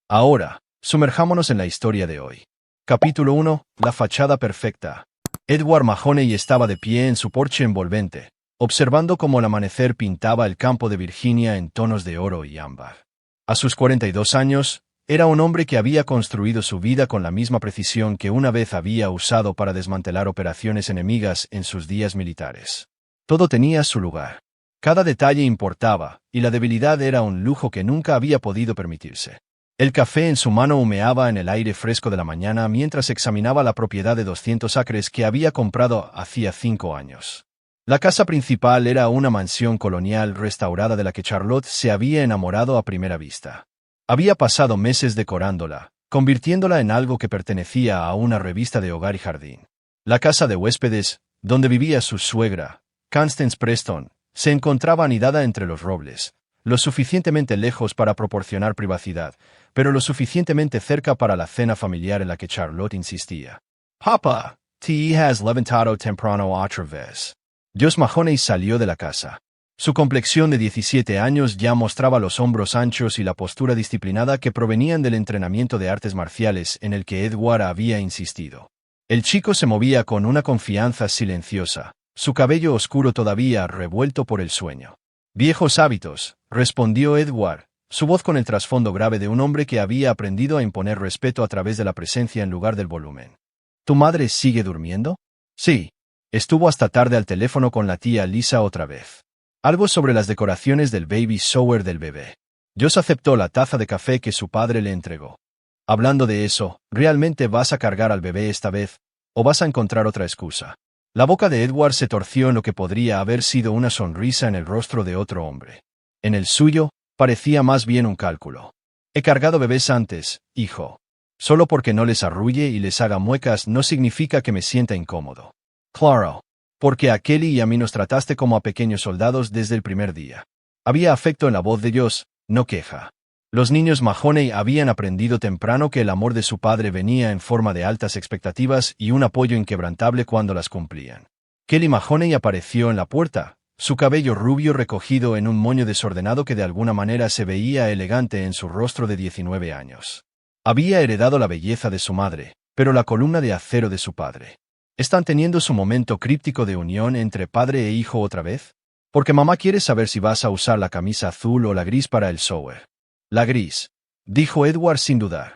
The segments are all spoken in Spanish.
Ahora, sumerjámonos en la historia de hoy. Capítulo 1. La fachada perfecta. Edward Mahoney estaba de pie en su porche envolvente, observando cómo el amanecer pintaba el campo de Virginia en tonos de oro y ámbar. A sus 42 años, era un hombre que había construido su vida con la misma precisión que una vez había usado para desmantelar operaciones enemigas en sus días militares. Todo tenía su lugar. Cada detalle importaba, y la debilidad era un lujo que nunca había podido permitirse. El café en su mano humeaba en el aire fresco de la mañana mientras examinaba la propiedad de 200 acres que había comprado hacía 5 años. La casa principal era una mansión colonial restaurada de la que Charlotte se había enamorado a primera vista. Había pasado meses decorándola, convirtiéndola en algo que pertenecía a una revista de hogar y jardín. La casa de huéspedes, donde vivía su suegra, Constance Preston, se encontraba anidada entre los robles, lo suficientemente lejos para proporcionar privacidad, pero lo suficientemente cerca para la cena familiar en la que Charlotte insistía. «Papa, te has levantado temprano otra vez». Josh Mahoney salió de la casa. Su complexión de 17 años ya mostraba los hombros anchos y la postura disciplinada que provenían del entrenamiento de artes marciales en el que Edward había insistido. El chico se movía con una confianza silenciosa, su cabello oscuro todavía revuelto por el sueño. «Viejos hábitos», respondió Edward, su voz con el trasfondo grave de un hombre que había aprendido a imponer respeto a través de la presencia en lugar del volumen. «¿Tu madre sigue durmiendo?» «Sí. Estuvo hasta tarde al teléfono con la tía Lisa otra vez. Algo sobre las decoraciones del baby shower del bebé». Josh aceptó la taza de café que su padre le entregó. «Hablando de eso, ¿realmente vas a cargar al bebé esta vez? ¿O vas a encontrar otra excusa?» La boca de Edward se torció en lo que podría haber sido una sonrisa en el rostro de otro hombre. En el suyo, parecía más bien un cálculo. «He cargado bebés antes, hijo. Solo porque no les arrulle y les haga muecas no significa que me sienta incómodo». «Claro. Porque a Kelly y a mí nos trataste como a pequeños soldados desde el primer día». Había afecto en la voz de Josh, no queja. Los niños Mahoney habían aprendido temprano que el amor de su padre venía en forma de altas expectativas y un apoyo inquebrantable cuando las cumplían. Kelly Mahoney apareció en la puerta, su cabello rubio recogido en un moño desordenado que de alguna manera se veía elegante en su rostro de 19 años. Había heredado la belleza de su madre, pero la columna de acero de su padre. ¿Están teniendo su momento críptico de unión entre padre e hijo otra vez? Porque mamá quiere saber si vas a usar la camisa azul o la gris para el shower. «La gris», dijo Edward sin dudar.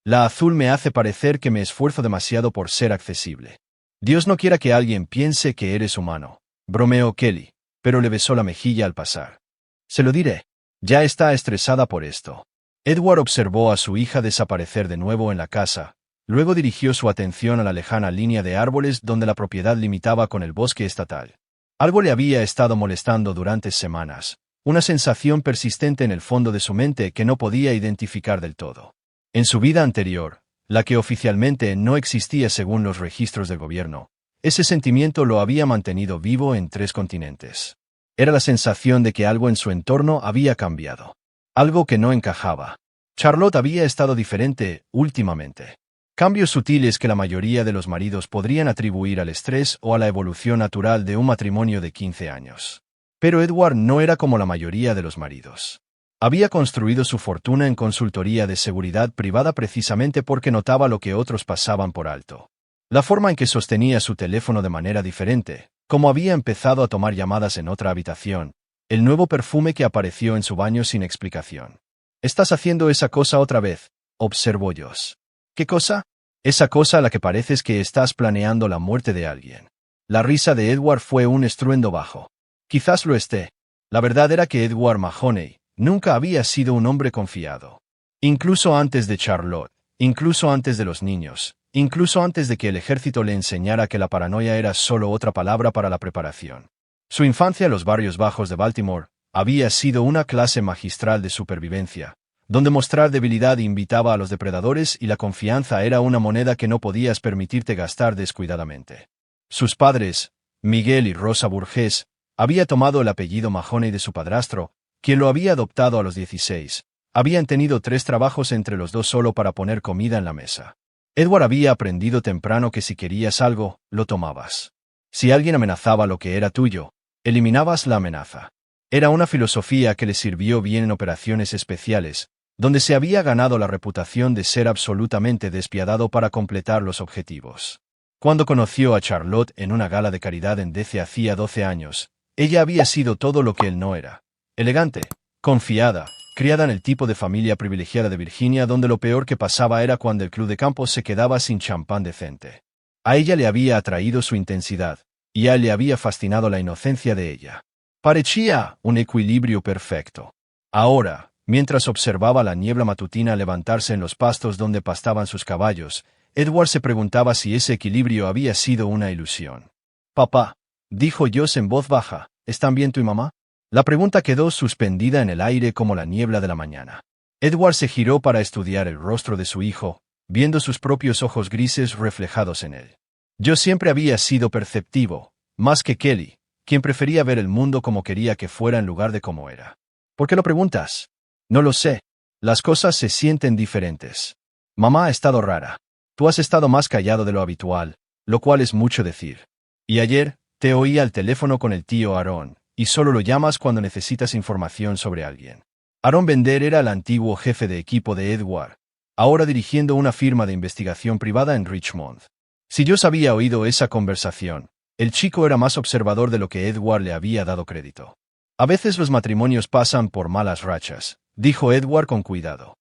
«La azul me hace parecer que me esfuerzo demasiado por ser accesible». «Dios no quiera que alguien piense que eres humano», bromeó Kelly, pero le besó la mejilla al pasar. «Se lo diré. Ya está estresada por esto». Edward observó a su hija desaparecer de nuevo en la casa, luego dirigió su atención a la lejana línea de árboles donde la propiedad limitaba con el bosque estatal. Algo le había estado molestando durante semanas. Una sensación persistente en el fondo de su mente que no podía identificar del todo. En su vida anterior, la que oficialmente no existía según los registros del gobierno, ese sentimiento lo había mantenido vivo en 3 continentes. Era la sensación de que algo en su entorno había cambiado. Algo que no encajaba. Charlotte había estado diferente últimamente. Cambios sutiles que la mayoría de los maridos podrían atribuir al estrés o a la evolución natural de un matrimonio de 15 años. Pero Edward no era como la mayoría de los maridos. Había construido su fortuna en consultoría de seguridad privada precisamente porque notaba lo que otros pasaban por alto. La forma en que sostenía su teléfono de manera diferente, como había empezado a tomar llamadas en otra habitación, el nuevo perfume que apareció en su baño sin explicación. «Estás haciendo esa cosa otra vez», observó Josh. «¿Qué cosa?» «Esa cosa a la que pareces que estás planeando la muerte de alguien». La risa de Edward fue un estruendo bajo. «Quizás lo esté». La verdad era que Edward Mahoney nunca había sido un hombre confiado. Incluso antes de Charlotte, incluso antes de los niños, incluso antes de que el ejército le enseñara que la paranoia era solo otra palabra para la preparación. Su infancia en los barrios bajos de Baltimore había sido una clase magistral de supervivencia, donde mostrar debilidad invitaba a los depredadores y la confianza era una moneda que no podías permitirte gastar descuidadamente. Sus padres, Miguel y Rosa Burgess, había tomado el apellido Mahoney de su padrastro, quien lo había adoptado a los 16. Habían tenido 3 trabajos entre los dos solo para poner comida en la mesa. Edward había aprendido temprano que si querías algo, lo tomabas. Si alguien amenazaba lo que era tuyo, eliminabas la amenaza. Era una filosofía que le sirvió bien en operaciones especiales, donde se había ganado la reputación de ser absolutamente despiadado para completar los objetivos. Cuando conoció a Charlotte en una gala de caridad en DC hacía 12 años, ella había sido todo lo que él no era. Elegante, confiada, criada en el tipo de familia privilegiada de Virginia donde lo peor que pasaba era cuando el club de campo se quedaba sin champán decente. A ella le había atraído su intensidad, y a él le había fascinado la inocencia de ella. Parecía un equilibrio perfecto. Ahora, mientras observaba la niebla matutina levantarse en los pastos donde pastaban sus caballos, Edward se preguntaba si ese equilibrio había sido una ilusión. «Papá», dijo Joss en voz baja, «¿están bien tú y mamá?» La pregunta quedó suspendida en el aire como la niebla de la mañana. Edward se giró para estudiar el rostro de su hijo, viendo sus propios ojos grises reflejados en él. Yo siempre había sido perceptivo, más que Kelly, quien prefería ver el mundo como quería que fuera en lugar de como era. ¿Por qué lo preguntas? No lo sé. Las cosas se sienten diferentes. Mamá ha estado rara. Tú has estado más callado de lo habitual, lo cual es mucho decir. Y ayer, te oí al teléfono con el tío Aaron, y solo lo llamas cuando necesitas información sobre alguien. Aaron Bender era el antiguo jefe de equipo de Edward, ahora dirigiendo una firma de investigación privada en Richmond. Si yo había oído esa conversación, el chico era más observador de lo que Edward le había dado crédito. A veces los matrimonios pasan por malas rachas, dijo Edward con cuidado.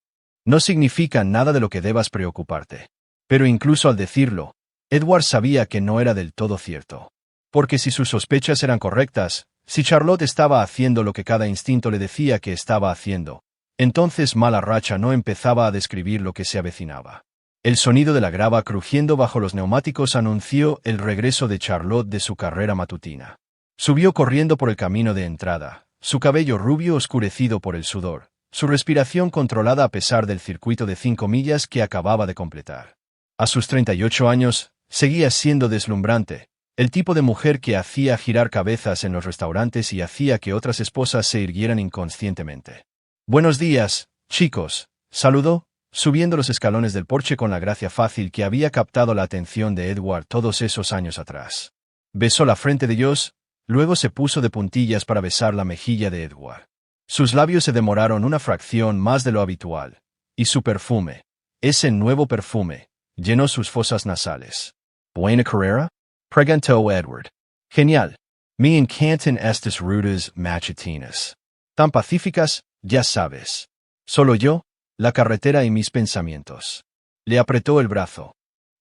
No significa nada de lo que debas preocuparte. Pero incluso al decirlo, Edward sabía que no era del todo cierto. Porque si sus sospechas eran correctas, si Charlotte estaba haciendo lo que cada instinto le decía que estaba haciendo, entonces mala racha no empezaba a describir lo que se avecinaba. El sonido de la grava crujiendo bajo los neumáticos anunció el regreso de Charlotte de su carrera matutina. Subió corriendo por el camino de entrada, su cabello rubio oscurecido por el sudor, su respiración controlada a pesar del circuito de 5 millas que acababa de completar. A sus 38 años, seguía siendo deslumbrante, el tipo de mujer que hacía girar cabezas en los restaurantes y hacía que otras esposas se irguieran inconscientemente. «Buenos días, chicos», saludó, subiendo los escalones del porche con la gracia fácil que había captado la atención de Edward todos esos años atrás. Besó la frente de Joss, luego se puso de puntillas para besar la mejilla de Edward. Sus labios se demoraron una fracción más de lo habitual, y su perfume, ese nuevo perfume, llenó sus fosas nasales. «¿Buena carrera?», preguntó Edward. «Genial. Me encantan estas rutas matutinas. Tan pacíficas, ya sabes. Solo yo, la carretera y mis pensamientos». Le apretó el brazo.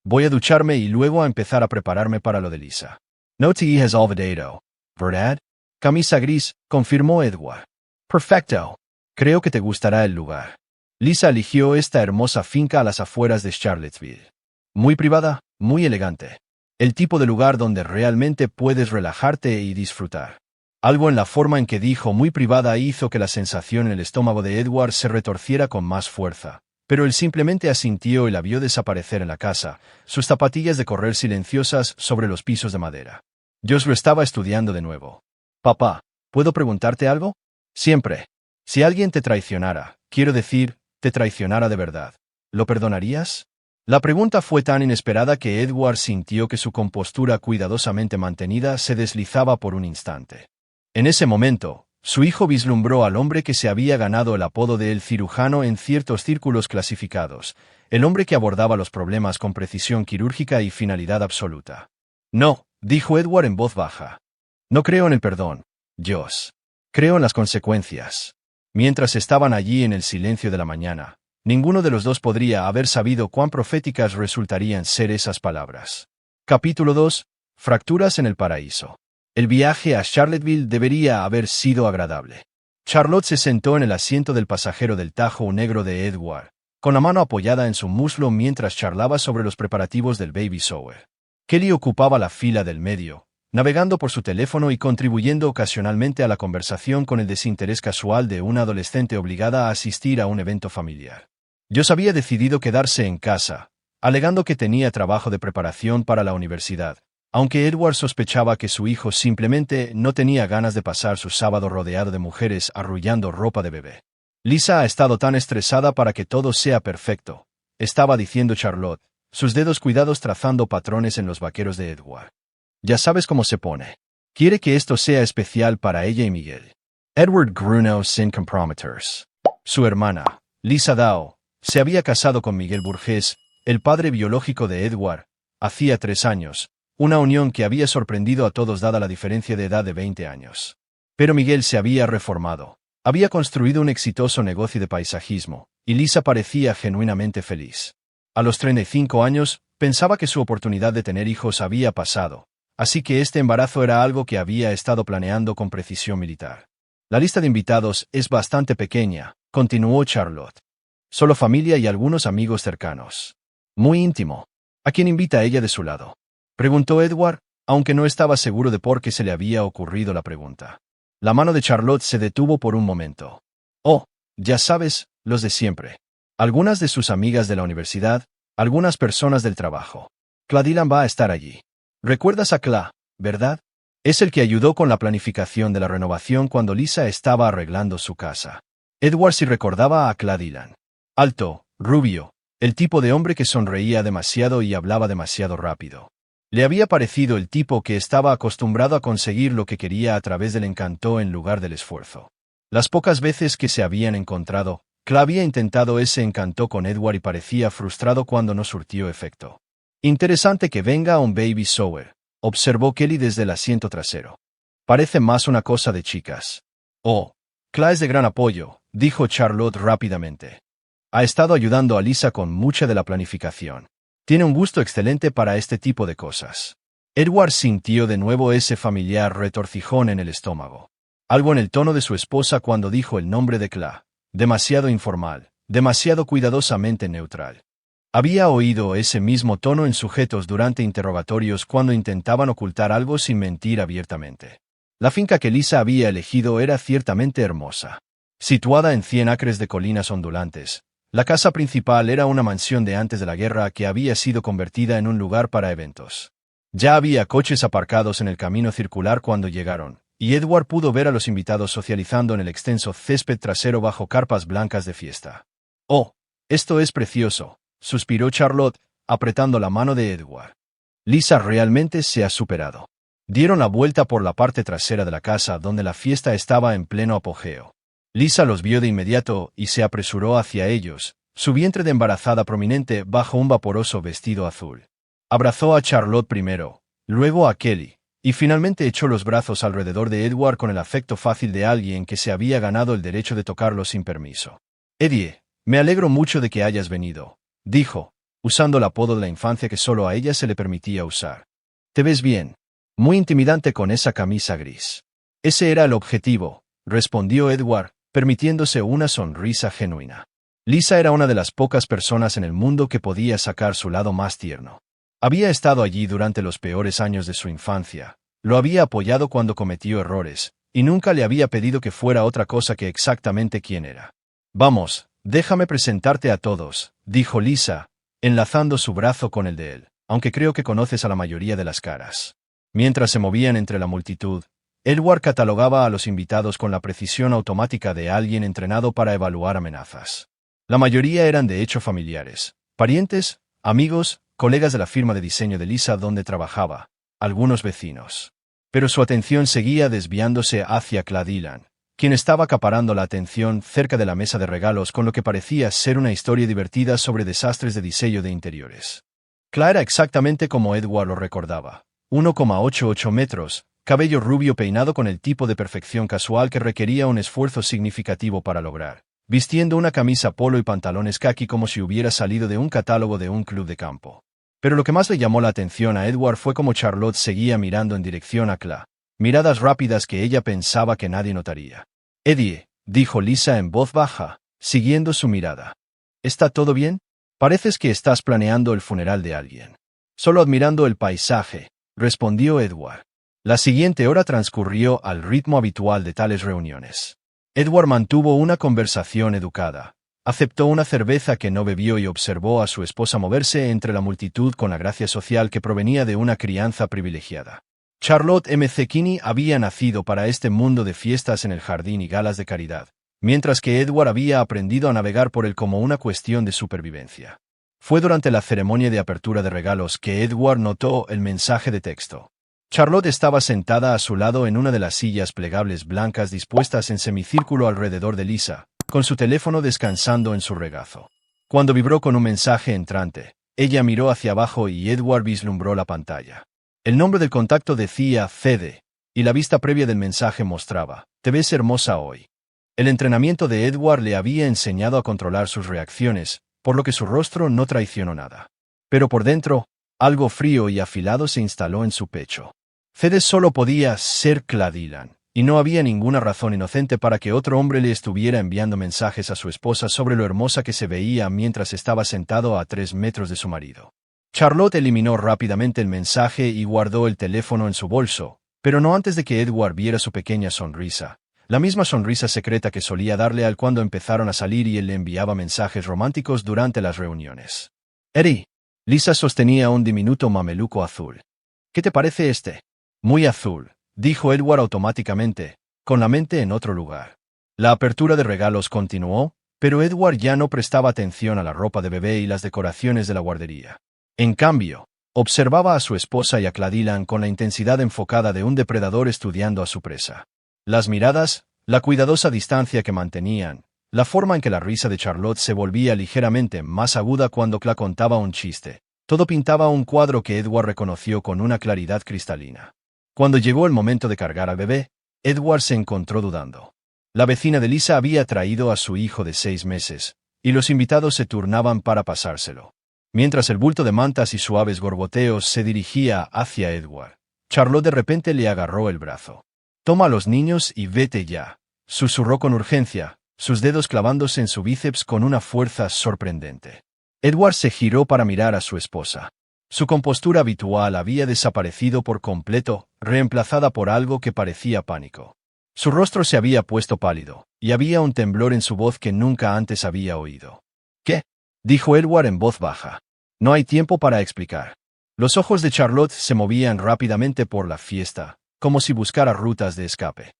«Voy a ducharme y luego a empezar a prepararme para lo de Lisa». «No te has olvidado, ¿verdad?» «Camisa gris», confirmó Edward. «Perfecto. Creo que te gustará el lugar». Lisa eligió esta hermosa finca a las afueras de Charlottesville. Muy privada, muy elegante. El tipo de lugar donde realmente puedes relajarte y disfrutar. Algo en la forma en que dijo muy privada hizo que la sensación en el estómago de Edward se retorciera con más fuerza, pero él simplemente asintió y la vio desaparecer en la casa, sus zapatillas de correr silenciosas sobre los pisos de madera. Joss lo estaba estudiando de nuevo. «Papá, ¿puedo preguntarte algo?» «Siempre. Si alguien te traicionara, quiero decir, te traicionara de verdad, ¿lo perdonarías?» La pregunta fue tan inesperada que Edward sintió que su compostura cuidadosamente mantenida se deslizaba por un instante. En ese momento, su hijo vislumbró al hombre que se había ganado el apodo de el cirujano en ciertos círculos clasificados, el hombre que abordaba los problemas con precisión quirúrgica y finalidad absoluta. «No», dijo Edward en voz baja. «No creo en el perdón, Joss. Creo en las consecuencias». Mientras estaban allí en el silencio de la mañana, ninguno de los dos podría haber sabido cuán proféticas resultarían ser esas palabras. Capítulo 2. Fracturas en el paraíso. El viaje a Charlottesville debería haber sido agradable. Charlotte se sentó en el asiento del pasajero del Tajo negro de Edward, con la mano apoyada en su muslo mientras charlaba sobre los preparativos del baby shower. Kelly ocupaba la fila del medio, navegando por su teléfono y contribuyendo ocasionalmente a la conversación con el desinterés casual de una adolescente obligada a asistir a un evento familiar. Joss había decidido quedarse en casa, alegando que tenía trabajo de preparación para la universidad, aunque Edward sospechaba que su hijo simplemente no tenía ganas de pasar su sábado rodeado de mujeres arrullando ropa de bebé. «Lisa ha estado tan estresada para que todo sea perfecto», estaba diciendo Charlotte, sus dedos cuidados trazando patrones en los vaqueros de Edward. «Ya sabes cómo se pone. Quiere que esto sea especial para ella y Miguel». Edward gruñó sin comprometers. Su hermana, Lisa Dow se había casado con Miguel Burgess, el padre biológico de Edward, hacía 3 años, una unión que había sorprendido a todos dada la diferencia de edad de 20 años. Pero Miguel se había reformado. Había construido un exitoso negocio de paisajismo, y Lisa parecía genuinamente feliz. A los 35 años, pensaba que su oportunidad de tener hijos había pasado, así que este embarazo era algo que había estado planeando con precisión militar. La lista de invitados es bastante pequeña, continuó Charlotte. Solo familia y algunos amigos cercanos. Muy íntimo. ¿A quién invita ella de su lado?, preguntó Edward, aunque no estaba seguro de por qué se le había ocurrido la pregunta. La mano de Charlotte se detuvo por un momento. Oh, ya sabes, los de siempre. Algunas de sus amigas de la universidad, algunas personas del trabajo. Claude va a estar allí. ¿Recuerdas a Cla, verdad? Es el que ayudó con la planificación de la renovación cuando Lisa estaba arreglando su casa. Edward sí recordaba a Claude. Alto, rubio, el tipo de hombre que sonreía demasiado y hablaba demasiado rápido. Le había parecido el tipo que estaba acostumbrado a conseguir lo que quería a través del encanto en lugar del esfuerzo. Las pocas veces que se habían encontrado, Cla había intentado ese encanto con Edward y parecía frustrado cuando no surtió efecto. Interesante que venga a un baby shower, observó Kelly desde el asiento trasero. Parece más una cosa de chicas. Oh, Cla es de gran apoyo, dijo Charlotte rápidamente. Ha estado ayudando a Lisa con mucha de la planificación. Tiene un gusto excelente para este tipo de cosas. Edward sintió de nuevo ese familiar retorcijón en el estómago. Algo en el tono de su esposa cuando dijo el nombre de Cla. Demasiado informal, demasiado cuidadosamente neutral. Había oído ese mismo tono en sujetos durante interrogatorios cuando intentaban ocultar algo sin mentir abiertamente. La finca que Lisa había elegido era ciertamente hermosa. Situada en 100 acres de colinas ondulantes, la casa principal era una mansión de antes de la guerra que había sido convertida en un lugar para eventos. Ya había coches aparcados en el camino circular cuando llegaron, y Edward pudo ver a los invitados socializando en el extenso césped trasero bajo carpas blancas de fiesta. «Oh, esto es precioso», suspiró Charlotte, apretando la mano de Edward. Lisa realmente se ha superado. Dieron la vuelta por la parte trasera de la casa donde la fiesta estaba en pleno apogeo. Lisa los vio de inmediato y se apresuró hacia ellos, su vientre de embarazada prominente bajo un vaporoso vestido azul. Abrazó a Charlotte primero, luego a Kelly, y finalmente echó los brazos alrededor de Edward con el afecto fácil de alguien que se había ganado el derecho de tocarlo sin permiso. «Eddie, me alegro mucho de que hayas venido», dijo, usando el apodo de la infancia que solo a ella se le permitía usar. «Te ves bien. Muy intimidante con esa camisa gris». «Ese era el objetivo», respondió Edward, permitiéndose una sonrisa genuina. Lisa era una de las pocas personas en el mundo que podía sacar su lado más tierno. Había estado allí durante los peores años de su infancia, lo había apoyado cuando cometió errores, y nunca le había pedido que fuera otra cosa que exactamente quien era. «Vamos, déjame presentarte a todos», dijo Lisa, enlazando su brazo con el de él, aunque creo que conoces a la mayoría de las caras. Mientras se movían entre la multitud, Edward catalogaba a los invitados con la precisión automática de alguien entrenado para evaluar amenazas. La mayoría eran de hecho familiares, parientes, amigos, colegas de la firma de diseño de Lisa donde trabajaba, algunos vecinos. Pero su atención seguía desviándose hacia Claude, quien estaba acaparando la atención cerca de la mesa de regalos con lo que parecía ser una historia divertida sobre desastres de diseño de interiores. Cla era exactamente como Edward lo recordaba, 1,88 metros, cabello rubio peinado con el tipo de perfección casual que requería un esfuerzo significativo para lograr, vistiendo una camisa polo y pantalones caqui como si hubiera salido de un catálogo de un club de campo. Pero lo que más le llamó la atención a Edward fue cómo Charlotte seguía mirando en dirección a Cla, miradas rápidas que ella pensaba que nadie notaría. «Eddie», dijo Lisa en voz baja, siguiendo su mirada. «¿Está todo bien? Pareces que estás planeando el funeral de alguien». «Solo admirando el paisaje», respondió Edward. La siguiente hora transcurrió al ritmo habitual de tales reuniones. Edward mantuvo una conversación educada, aceptó una cerveza que no bebió y observó a su esposa moverse entre la multitud con la gracia social que provenía de una crianza privilegiada. Charlotte McKinney había nacido para este mundo de fiestas en el jardín y galas de caridad, mientras que Edward había aprendido a navegar por él como una cuestión de supervivencia. Fue durante la ceremonia de apertura de regalos que Edward notó el mensaje de texto. Charlotte estaba sentada a su lado en una de las sillas plegables blancas dispuestas en semicírculo alrededor de Lisa, con su teléfono descansando en su regazo. Cuando vibró con un mensaje entrante, ella miró hacia abajo y Edward vislumbró la pantalla. El nombre del contacto decía Fede, y la vista previa del mensaje mostraba: «Te ves hermosa hoy». El entrenamiento de Edward le había enseñado a controlar sus reacciones, por lo que su rostro no traicionó nada. Pero por dentro, algo frío y afilado se instaló en su pecho. Fede solo podía ser Claude, y no había ninguna razón inocente para que otro hombre le estuviera enviando mensajes a su esposa sobre lo hermosa que se veía mientras estaba sentado a 3 metros de su marido. Charlotte eliminó rápidamente el mensaje y guardó el teléfono en su bolso, pero no antes de que Edward viera su pequeña sonrisa, la misma sonrisa secreta que solía darle al cuando empezaron a salir y él le enviaba mensajes románticos durante las reuniones. «Eddie». Lisa sostenía un diminuto mameluco azul. «¿Qué te parece este?» «Muy azul», dijo Edward automáticamente, con la mente en otro lugar. La apertura de regalos continuó, pero Edward ya no prestaba atención a la ropa de bebé y las decoraciones de la guardería. En cambio, observaba a su esposa y a Claude con la intensidad enfocada de un depredador estudiando a su presa. Las miradas, la cuidadosa distancia que mantenían, la forma en que la risa de Charlotte se volvía ligeramente más aguda cuando Claude contaba un chiste, todo pintaba un cuadro que Edward reconoció con una claridad cristalina. Cuando llegó el momento de cargar al bebé, Edward se encontró dudando. La vecina de Lisa había traído a su hijo de 6 meses, y los invitados se turnaban para pasárselo. Mientras el bulto de mantas y suaves gorgoteos se dirigía hacia Edward, Charlotte de repente le agarró el brazo. «Toma a los niños y vete ya», susurró con urgencia, sus dedos clavándose en su bíceps con una fuerza sorprendente. Edward se giró para mirar a su esposa. Su compostura habitual había desaparecido por completo, reemplazada por algo que parecía pánico. Su rostro se había puesto pálido, y había un temblor en su voz que nunca antes había oído. «¿Qué?», dijo Edward en voz baja. «No hay tiempo para explicar». Los ojos de Charlotte se movían rápidamente por la fiesta, como si buscara rutas de escape.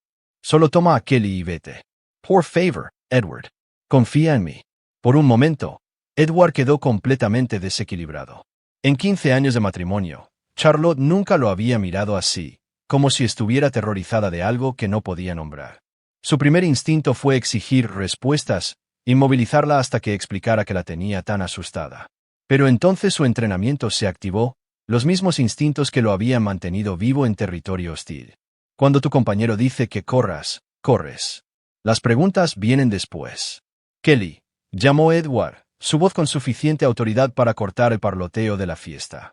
«Solo toma a Kelly y vete. Por favor, Edward. Confía en mí». Por un momento, Edward quedó completamente desequilibrado. En 15 años de matrimonio, Charlotte nunca lo había mirado así, como si estuviera aterrorizada de algo que no podía nombrar. Su primer instinto fue exigir respuestas, inmovilizarla hasta que explicara que la tenía tan asustada. Pero entonces su entrenamiento se activó, los mismos instintos que lo habían mantenido vivo en territorio hostil. Cuando tu compañero dice que corras, corres. Las preguntas vienen después. «Kelly», llamó Edward, su voz con suficiente autoridad para cortar el parloteo de la fiesta.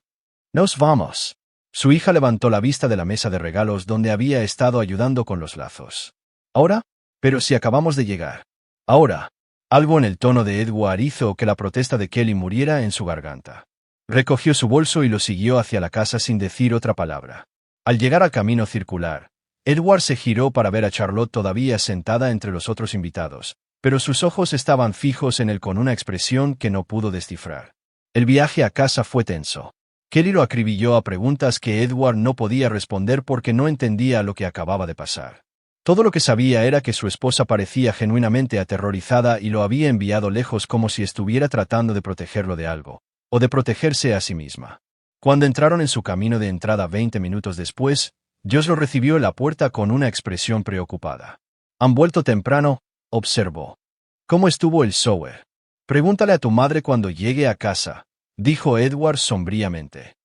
«Nos vamos». Su hija levantó la vista de la mesa de regalos donde había estado ayudando con los lazos. «¿Ahora? Pero si acabamos de llegar». «Ahora». Algo en el tono de Edward hizo que la protesta de Kelly muriera en su garganta. Recogió su bolso y lo siguió hacia la casa sin decir otra palabra. Al llegar al camino circular, Edward se giró para ver a Charlotte todavía sentada entre los otros invitados, pero sus ojos estaban fijos en él con una expresión que no pudo descifrar. El viaje a casa fue tenso. Kelly lo acribilló a preguntas que Edward no podía responder porque no entendía lo que acababa de pasar. Todo lo que sabía era que su esposa parecía genuinamente aterrorizada y lo había enviado lejos como si estuviera tratando de protegerlo de algo, o de protegerse a sí misma. Cuando entraron en su camino de entrada 20 minutos después, Josh lo recibió en la puerta con una expresión preocupada. «Han vuelto temprano», observó. «¿Cómo estuvo el shower? Pregúntale a tu madre cuando llegue a casa», dijo Edward sombríamente.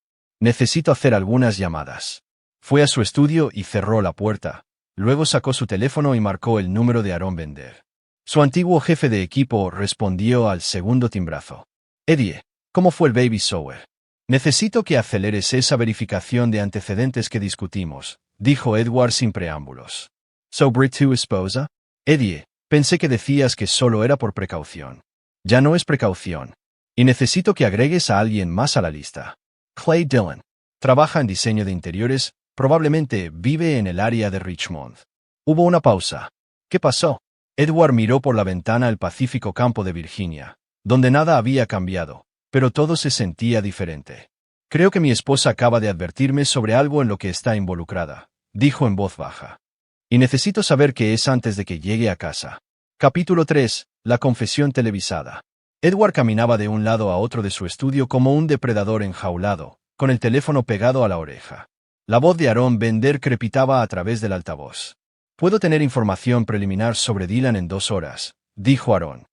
«Necesito hacer algunas llamadas». Fue a su estudio y cerró la puerta. Luego sacó su teléfono y marcó el número de Aaron Bender. Su antiguo jefe de equipo respondió al segundo timbrazo. «Eddie, ¿cómo fue el baby shower? Necesito que aceleres esa verificación de antecedentes que discutimos», dijo Edward sin preámbulos. «¿Sobre tu esposa?» «Eddie, pensé que decías que solo era por precaución». «Ya no es precaución. Y necesito que agregues a alguien más a la lista». «Clay Dillon. Trabaja en diseño de interiores, probablemente vive en el área de Richmond». Hubo una pausa. «¿Qué pasó?» Edward miró por la ventana al pacífico campo de Virginia, donde nada había cambiado, pero todo se sentía diferente. «Creo que mi esposa acaba de advertirme sobre algo en lo que está involucrada», dijo en voz baja. «Y necesito saber qué es antes de que llegue a casa». Capítulo 3. La confesión televisada. Edward caminaba de un lado a otro de su estudio como un depredador enjaulado, con el teléfono pegado a la oreja. La voz de Aaron Bender crepitaba a través del altavoz. «Puedo tener información preliminar sobre Dylan en 2 horas», dijo Aaron.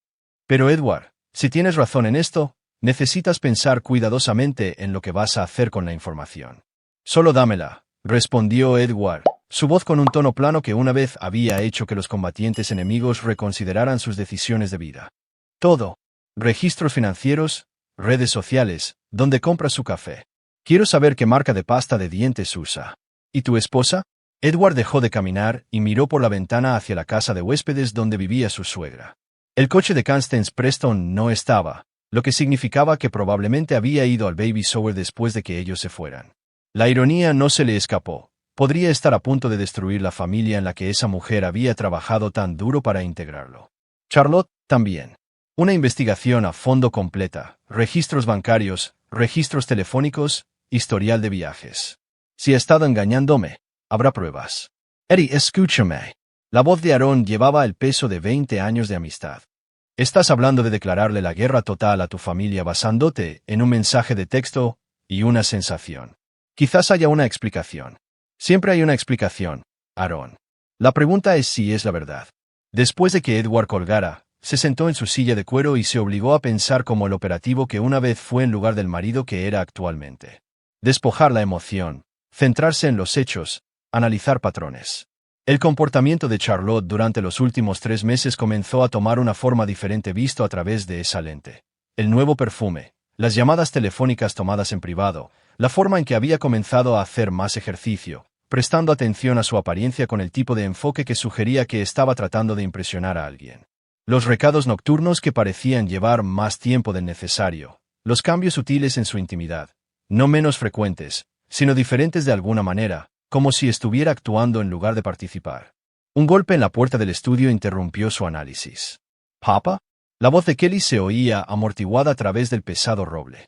Pero Edward, si tienes razón en esto, necesitas pensar cuidadosamente en lo que vas a hacer con la información. Solo dámela, respondió Edward, su voz con un tono plano que una vez había hecho que los combatientes enemigos reconsideraran sus decisiones de vida. Todo. Registros financieros, redes sociales, donde compra su café. Quiero saber qué marca de pasta de dientes usa. ¿Y tu esposa? Edward dejó de caminar y miró por la ventana hacia la casa de huéspedes donde vivía su suegra. El coche de Constance Preston no estaba, lo que significaba que probablemente había ido al baby shower después de que ellos se fueran. La ironía no se le escapó. Podría estar a punto de destruir la familia en la que esa mujer había trabajado tan duro para integrarlo. Charlotte, también. Una investigación a fondo completa, registros bancarios, registros telefónicos, historial de viajes. Si ha estado engañándome, habrá pruebas. Eddie, escúchame. La voz de Aaron llevaba el peso de 20 años de amistad. Estás hablando de declararle la guerra total a tu familia basándote en un mensaje de texto y una sensación. Quizás haya una explicación. Siempre hay una explicación, Aaron. La pregunta es si es la verdad. Después de que Edward colgara, se sentó en su silla de cuero y se obligó a pensar como el operativo que una vez fue en lugar del marido que era actualmente. Despojar la emoción, centrarse en los hechos, analizar patrones. El comportamiento de Charlotte durante los últimos 3 meses comenzó a tomar una forma diferente visto a través de esa lente. El nuevo perfume, las llamadas telefónicas tomadas en privado, la forma en que había comenzado a hacer más ejercicio, prestando atención a su apariencia con el tipo de enfoque que sugería que estaba tratando de impresionar a alguien. Los recados nocturnos que parecían llevar más tiempo del necesario, los cambios sutiles en su intimidad, no menos frecuentes, sino diferentes de alguna manera, como si estuviera actuando en lugar de participar. Un golpe en la puerta del estudio interrumpió su análisis. ¿Papa? La voz de Kelly se oía amortiguada a través del pesado roble.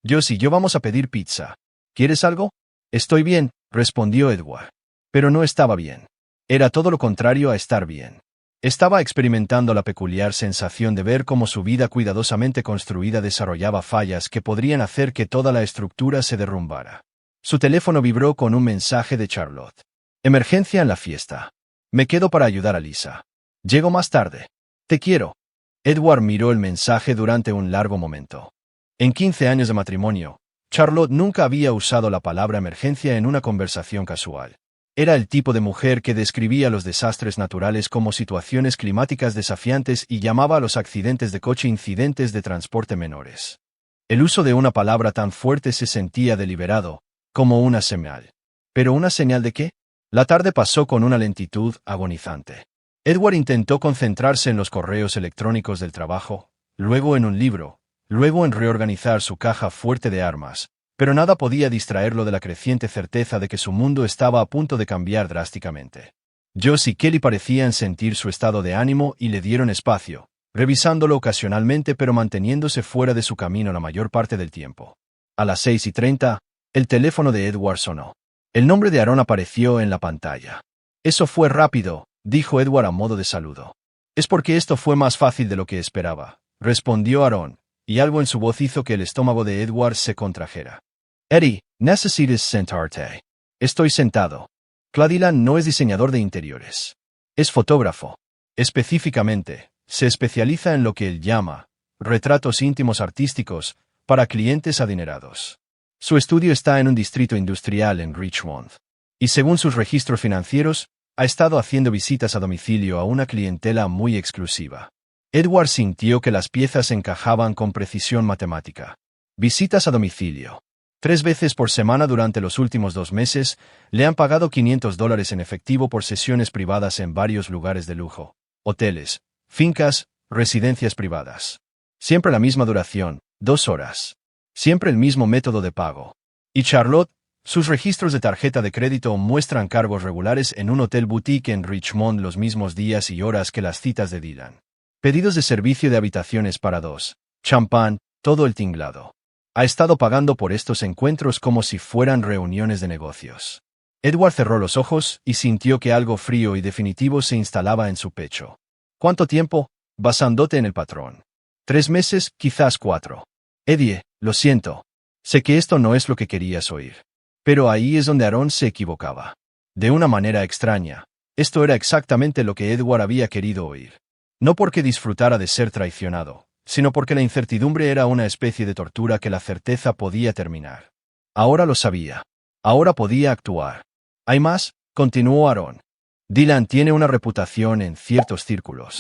Joss y yo vamos a pedir pizza. ¿Quieres algo? Estoy bien, respondió Edward. Pero no estaba bien. Era todo lo contrario a estar bien. Estaba experimentando la peculiar sensación de ver cómo su vida cuidadosamente construida desarrollaba fallas que podrían hacer que toda la estructura se derrumbara. Su teléfono vibró con un mensaje de Charlotte. Emergencia en la fiesta. Me quedo para ayudar a Lisa. Llego más tarde. Te quiero. Edward miró el mensaje durante un largo momento. En 15 años de matrimonio, Charlotte nunca había usado la palabra emergencia en una conversación casual. Era el tipo de mujer que describía los desastres naturales como situaciones climáticas desafiantes y llamaba a los accidentes de coche incidentes de transporte menores. El uso de una palabra tan fuerte se sentía deliberado, como una señal. ¿Pero una señal de qué? La tarde pasó con una lentitud agonizante. Edward intentó concentrarse en los correos electrónicos del trabajo, luego en un libro, luego en reorganizar su caja fuerte de armas, pero nada podía distraerlo de la creciente certeza de que su mundo estaba a punto de cambiar drásticamente. Joss y Kelly parecían sentir su estado de ánimo y le dieron espacio, revisándolo ocasionalmente pero manteniéndose fuera de su camino la mayor parte del tiempo. A las 6:30, el teléfono de Edward sonó. El nombre de Aaron apareció en la pantalla. Eso fue rápido, dijo Edward a modo de saludo. Es porque esto fue más fácil de lo que esperaba, respondió Aaron, y algo en su voz hizo que el estómago de Edward se contrajera. Eddie, necesitas sentarte. Estoy sentado. Claudilan no es diseñador de interiores. Es fotógrafo. Específicamente, se especializa en lo que él llama retratos íntimos artísticos para clientes adinerados. Su estudio está en un distrito industrial en Richmond. Y según sus registros financieros, ha estado haciendo visitas a domicilio a una clientela muy exclusiva. Edward sintió que las piezas encajaban con precisión matemática. Visitas a domicilio. 3 veces por semana durante los últimos 2 meses, le han pagado $500 en efectivo por sesiones privadas en varios lugares de lujo, hoteles, fincas, residencias privadas. Siempre la misma duración, 2 horas. Siempre el mismo método de pago. Y Charlotte, sus registros de tarjeta de crédito muestran cargos regulares en un hotel boutique en Richmond los mismos días y horas que las citas de Dylan. Pedidos de servicio de habitaciones para 2, champán, todo el tinglado. Ha estado pagando por estos encuentros como si fueran reuniones de negocios. Edward cerró los ojos y sintió que algo frío y definitivo se instalaba en su pecho. ¿Cuánto tiempo? Basándote en el patrón. 3 meses, quizás 4. Eddie, lo siento. Sé que esto no es lo que querías oír. Pero ahí es donde Aaron se equivocaba. De una manera extraña, esto era exactamente lo que Edward había querido oír. No porque disfrutara de ser traicionado, sino porque la incertidumbre era una especie de tortura que la certeza podía terminar. Ahora lo sabía. Ahora podía actuar. ¿Hay más?, continuó Aaron. Dylan tiene una reputación en ciertos círculos.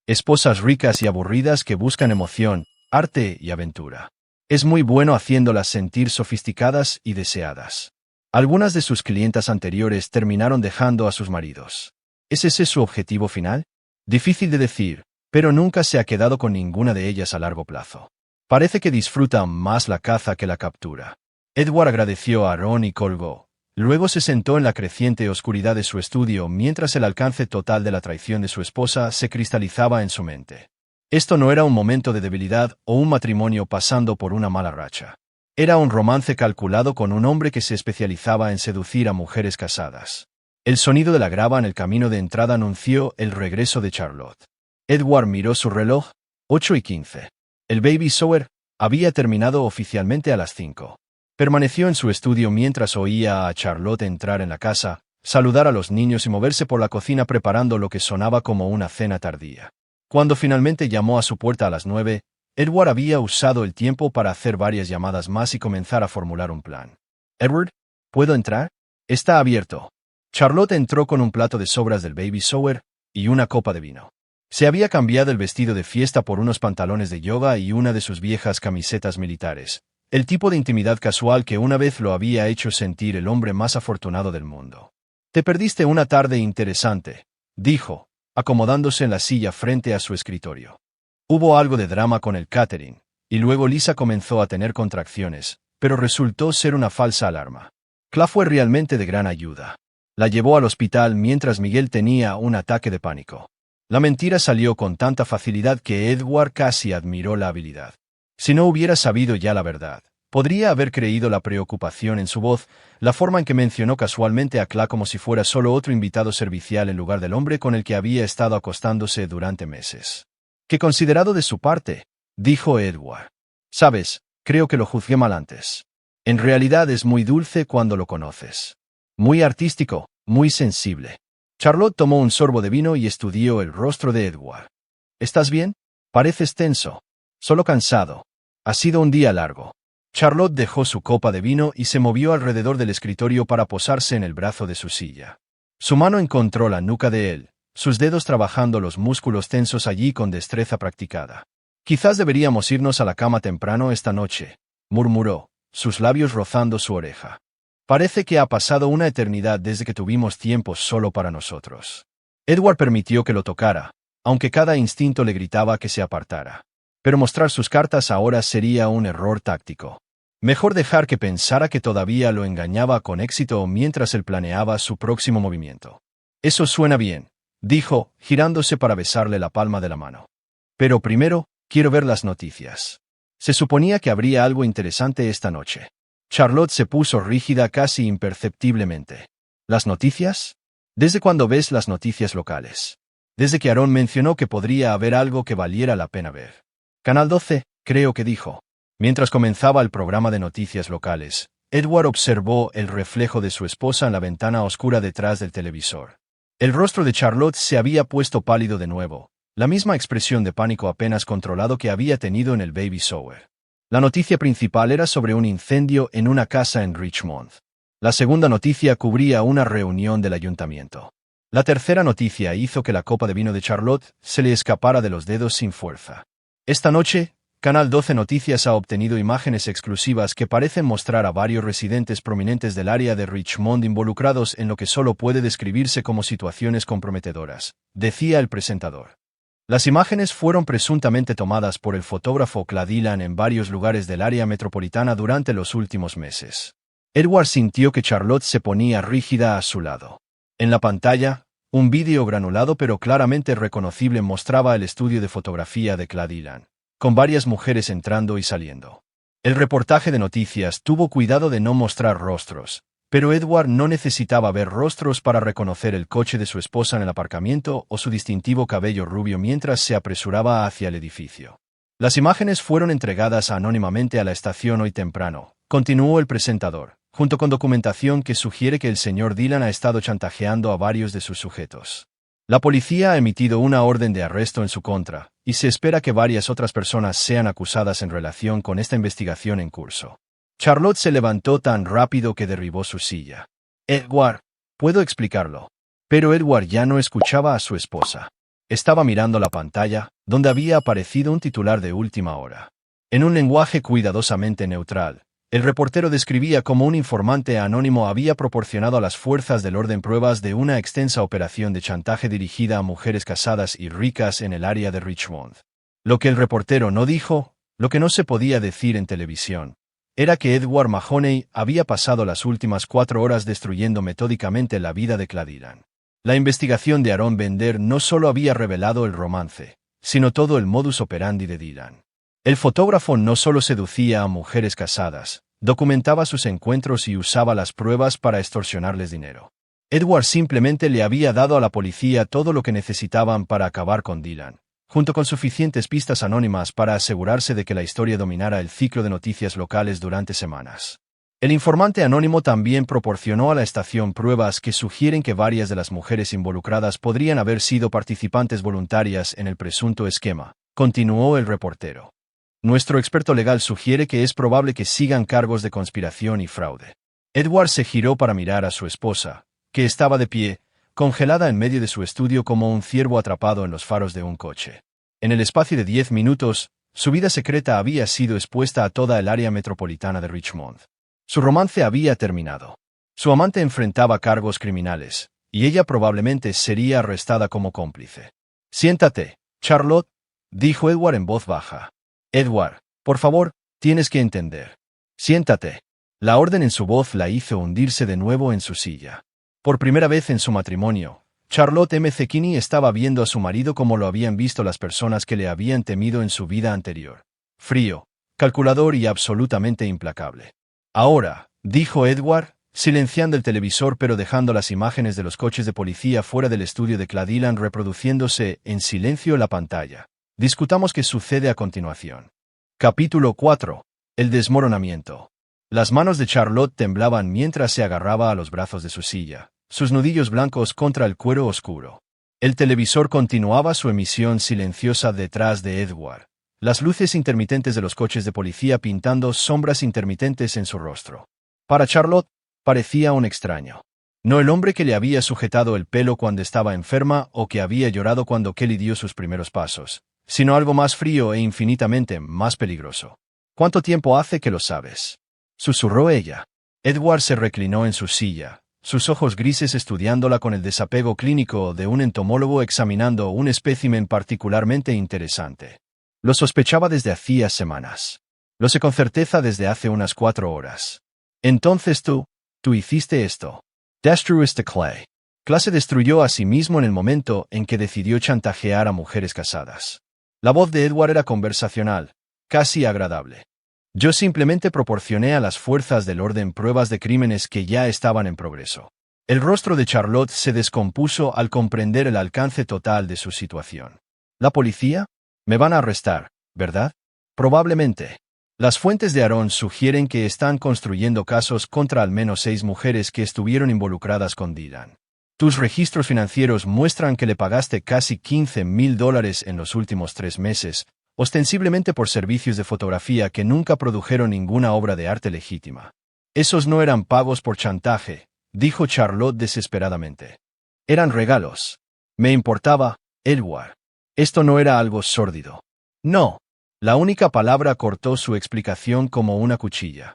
Esposas ricas y aburridas que buscan emoción, arte y aventura. Es muy bueno haciéndolas sentir sofisticadas y deseadas. Algunas de sus clientas anteriores terminaron dejando a sus maridos. ¿Es ese su objetivo final? Difícil de decir, pero nunca se ha quedado con ninguna de ellas a largo plazo. Parece que disfruta más la caza que la captura. Edward agradeció a Aaron y colgó. Luego se sentó en la creciente oscuridad de su estudio mientras el alcance total de la traición de su esposa se cristalizaba en su mente. Esto no era un momento de debilidad o un matrimonio pasando por una mala racha. Era un romance calculado con un hombre que se especializaba en seducir a mujeres casadas. El sonido de la grava en el camino de entrada anunció el regreso de Charlotte. Edward miró su reloj, 8:15. El baby shower había terminado oficialmente a las 5. Permaneció en su estudio mientras oía a Charlotte entrar en la casa, saludar a los niños y moverse por la cocina preparando lo que sonaba como una cena tardía. Cuando finalmente llamó a su puerta a las 9, Edward había usado el tiempo para hacer varias llamadas más y comenzar a formular un plan. «Edward, ¿puedo entrar? Está abierto». Charlotte entró con un plato de sobras del baby shower y una copa de vino. Se había cambiado el vestido de fiesta por unos pantalones de yoga y una de sus viejas camisetas militares. El tipo de intimidad casual que una vez lo había hecho sentir el hombre más afortunado del mundo. «Te perdiste una tarde interesante», dijo, acomodándose en la silla frente a su escritorio. Hubo algo de drama con el catering, y luego Lisa comenzó a tener contracciones, pero resultó ser una falsa alarma. Cla fue realmente de gran ayuda. La llevó al hospital mientras Miguel tenía un ataque de pánico. La mentira salió con tanta facilidad que Edward casi admiró la habilidad. Si no hubiera sabido ya la verdad, podría haber creído la preocupación en su voz, la forma en que mencionó casualmente a Cla como si fuera solo otro invitado servicial en lugar del hombre con el que había estado acostándose durante meses. «Qué considerado de su parte», dijo Edward. «Sabes, creo que lo juzgué mal antes. En realidad es muy dulce cuando lo conoces. Muy artístico, muy sensible». Charlotte tomó un sorbo de vino y estudió el rostro de Edward. «¿Estás bien? Pareces tenso. Solo cansado. Ha sido un día largo». Charlotte dejó su copa de vino y se movió alrededor del escritorio para posarse en el brazo de su silla. Su mano encontró la nuca de él, sus dedos trabajando los músculos tensos allí con destreza practicada. «Quizás deberíamos irnos a la cama temprano esta noche», murmuró, sus labios rozando su oreja. «Parece que ha pasado una eternidad desde que tuvimos tiempo solo para nosotros». Edward permitió que lo tocara, aunque cada instinto le gritaba que se apartara. Pero mostrar sus cartas ahora sería un error táctico. Mejor dejar que pensara que todavía lo engañaba con éxito mientras él planeaba su próximo movimiento. «Eso suena bien», dijo, girándose para besarle la palma de la mano. «Pero primero, quiero ver las noticias. Se suponía que habría algo interesante esta noche». Charlotte se puso rígida casi imperceptiblemente. «¿Las noticias? ¿Desde cuándo ves las noticias locales?» «Desde que Aaron mencionó que podría haber algo que valiera la pena ver». «Canal 12, creo que dijo». Mientras comenzaba el programa de noticias locales, Edward observó el reflejo de su esposa en la ventana oscura detrás del televisor. El rostro de Charlotte se había puesto pálido de nuevo, la misma expresión de pánico apenas controlado que había tenido en el baby shower. La noticia principal era sobre un incendio en una casa en Richmond. La segunda noticia cubría una reunión del ayuntamiento. La tercera noticia hizo que la copa de vino de Charlotte se le escapara de los dedos sin fuerza. Esta noche, Canal 12 Noticias ha obtenido imágenes exclusivas que parecen mostrar a varios residentes prominentes del área de Richmond involucrados en lo que solo puede describirse como situaciones comprometedoras, decía el presentador. Las imágenes fueron presuntamente tomadas por el fotógrafo Cla Dillon en varios lugares del área metropolitana durante los últimos meses. Edward sintió que Charlotte se ponía rígida a su lado. En la pantalla, un vídeo granulado pero claramente reconocible mostraba el estudio de fotografía de Cla Dillon, con varias mujeres entrando y saliendo. El reportaje de noticias tuvo cuidado de no mostrar rostros, pero Edward no necesitaba ver rostros para reconocer el coche de su esposa en el aparcamiento o su distintivo cabello rubio mientras se apresuraba hacia el edificio. Las imágenes fueron entregadas anónimamente a la estación hoy temprano, continuó el presentador, junto con documentación que sugiere que el señor Dillon ha estado chantajeando a varios de sus sujetos. La policía ha emitido una orden de arresto en su contra, y se espera que varias otras personas sean acusadas en relación con esta investigación en curso. Charlotte se levantó tan rápido que derribó su silla. Edward, puedo explicarlo. Pero Edward ya no escuchaba a su esposa. Estaba mirando la pantalla, donde había aparecido un titular de última hora. En un lenguaje cuidadosamente neutral, el reportero describía cómo un informante anónimo había proporcionado a las fuerzas del orden pruebas de una extensa operación de chantaje dirigida a mujeres casadas y ricas en el área de Richmond. Lo que el reportero no dijo, lo que no se podía decir en televisión, era que Edward Mahoney había pasado las últimas 4 horas destruyendo metódicamente la vida de Cladilan. La investigación de Aaron Bender no solo había revelado el romance, sino todo el modus operandi de Dylan. El fotógrafo no solo seducía a mujeres casadas, documentaba sus encuentros y usaba las pruebas para extorsionarles dinero. Edward simplemente le había dado a la policía todo lo que necesitaban para acabar con Dylan, junto con suficientes pistas anónimas para asegurarse de que la historia dominara el ciclo de noticias locales durante semanas. El informante anónimo también proporcionó a la estación pruebas que sugieren que varias de las mujeres involucradas podrían haber sido participantes voluntarias en el presunto esquema, continuó el reportero. Nuestro experto legal sugiere que es probable que sigan cargos de conspiración y fraude. Edward se giró para mirar a su esposa, que estaba de pie, congelada en medio de su estudio como un ciervo atrapado en los faros de un coche. En el espacio de 10 minutos, su vida secreta había sido expuesta a toda el área metropolitana de Richmond. Su romance había terminado. Su amante enfrentaba cargos criminales, y ella probablemente sería arrestada como cómplice. Siéntate, Charlotte, dijo Edward en voz baja. Edward, por favor, tienes que entender. Siéntate. La orden en su voz la hizo hundirse de nuevo en su silla. Por primera vez en su matrimonio, Charlotte M. Kinney estaba viendo a su marido como lo habían visto las personas que le habían temido en su vida anterior. Frío, calculador y absolutamente implacable. Ahora, dijo Edward, silenciando el televisor pero dejando las imágenes de los coches de policía fuera del estudio de Cladilan reproduciéndose en silencio en la pantalla. Discutamos qué sucede a continuación. Capítulo 4. El desmoronamiento. Las manos de Charlotte temblaban mientras se agarraba a los brazos de su silla, sus nudillos blancos contra el cuero oscuro. El televisor continuaba su emisión silenciosa detrás de Edward, las luces intermitentes de los coches de policía pintando sombras intermitentes en su rostro. Para Charlotte, parecía un extraño. No el hombre que le había sujetado el pelo cuando estaba enferma o que había llorado cuando Kelly dio sus primeros pasos, sino algo más frío e infinitamente más peligroso. ¿Cuánto tiempo hace que lo sabes?, susurró ella. Edward se reclinó en su silla, sus ojos grises estudiándola con el desapego clínico de un entomólogo examinando un espécimen particularmente interesante. Lo sospechaba desde hacía semanas. Lo sé con certeza desde hace unas 4 horas. Entonces tú hiciste esto. Destruiste Clay. Clay se destruyó a sí mismo en el momento en que decidió chantajear a mujeres casadas. La voz de Edward era conversacional, casi agradable. Yo simplemente proporcioné a las fuerzas del orden pruebas de crímenes que ya estaban en progreso. El rostro de Charlotte se descompuso al comprender el alcance total de su situación. ¿La policía? Me van a arrestar, ¿verdad? Probablemente. Las fuentes de Aaron sugieren que están construyendo casos contra al menos 6 mujeres que estuvieron involucradas con Dylan. Tus registros financieros muestran que le pagaste casi $15,000 en los últimos 3 meses, ostensiblemente por servicios de fotografía que nunca produjeron ninguna obra de arte legítima. Esos no eran pagos por chantaje, dijo Charlotte desesperadamente. Eran regalos. Me importaba, Edward. Esto no era algo sórdido. No. La única palabra cortó su explicación como una cuchilla.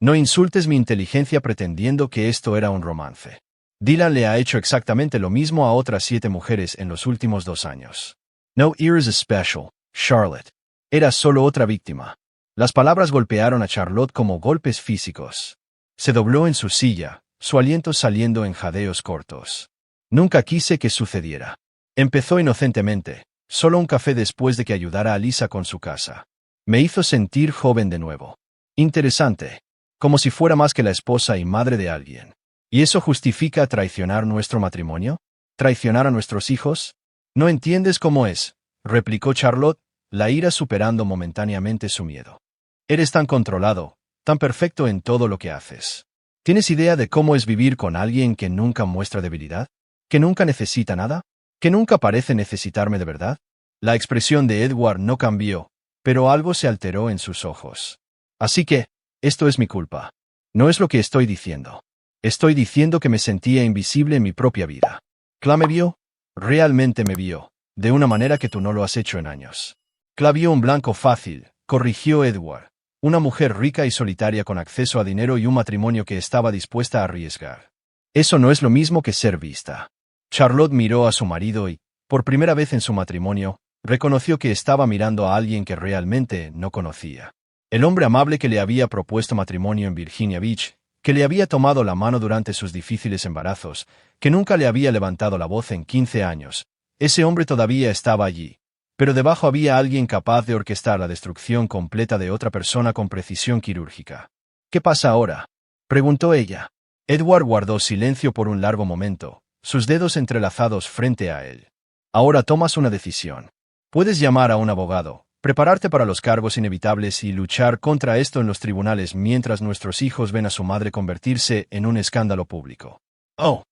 No insultes mi inteligencia pretendiendo que esto era un romance. Dylan le ha hecho exactamente lo mismo a otras 7 mujeres en los últimos 2 años. No eres special, Charlotte. Era solo otra víctima. Las palabras golpearon a Charlotte como golpes físicos. Se dobló en su silla, su aliento saliendo en jadeos cortos. Nunca quise que sucediera. Empezó inocentemente, solo un café después de que ayudara a Lisa con su casa. Me hizo sentir joven de nuevo. Interesante. Como si fuera más que la esposa y madre de alguien. ¿Y eso justifica traicionar nuestro matrimonio? ¿Traicionar a nuestros hijos? No entiendes cómo es, replicó Charlotte, la ira superando momentáneamente su miedo. Eres tan controlado, tan perfecto en todo lo que haces. ¿Tienes idea de cómo es vivir con alguien que nunca muestra debilidad? ¿Que nunca necesita nada? ¿Que nunca parece necesitarme de verdad? La expresión de Edward no cambió, pero algo se alteró en sus ojos. Así que, esto es mi culpa. No es lo que estoy diciendo. Estoy diciendo que me sentía invisible en mi propia vida. Cla me vio, realmente me vio, de una manera que tú no lo has hecho en años. Cla vio un blanco fácil, corrigió Edward. Una mujer rica y solitaria con acceso a dinero y un matrimonio que estaba dispuesta a arriesgar. Eso no es lo mismo que ser vista. Charlotte miró a su marido y, por primera vez en su matrimonio, reconoció que estaba mirando a alguien que realmente no conocía. El hombre amable que le había propuesto matrimonio en Virginia Beach, que le había tomado la mano durante sus difíciles embarazos, que nunca le había levantado la voz en 15 años. Ese hombre todavía estaba allí. Pero debajo había alguien capaz de orquestar la destrucción completa de otra persona con precisión quirúrgica. ¿Qué pasa ahora?, preguntó ella. Edward guardó silencio por un largo momento, sus dedos entrelazados frente a él. Ahora tomas una decisión. Puedes llamar a un abogado, prepararte para los cargos inevitables y luchar contra esto en los tribunales mientras nuestros hijos ven a su madre convertirse en un escándalo público. Oh.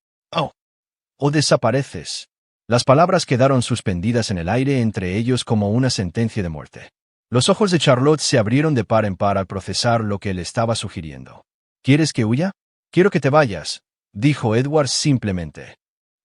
O desapareces. Las palabras quedaron suspendidas en el aire entre ellos como una sentencia de muerte. Los ojos de Charlotte se abrieron de par en par al procesar lo que él estaba sugiriendo. ¿Quieres que huya? Quiero que te vayas, dijo Edward simplemente.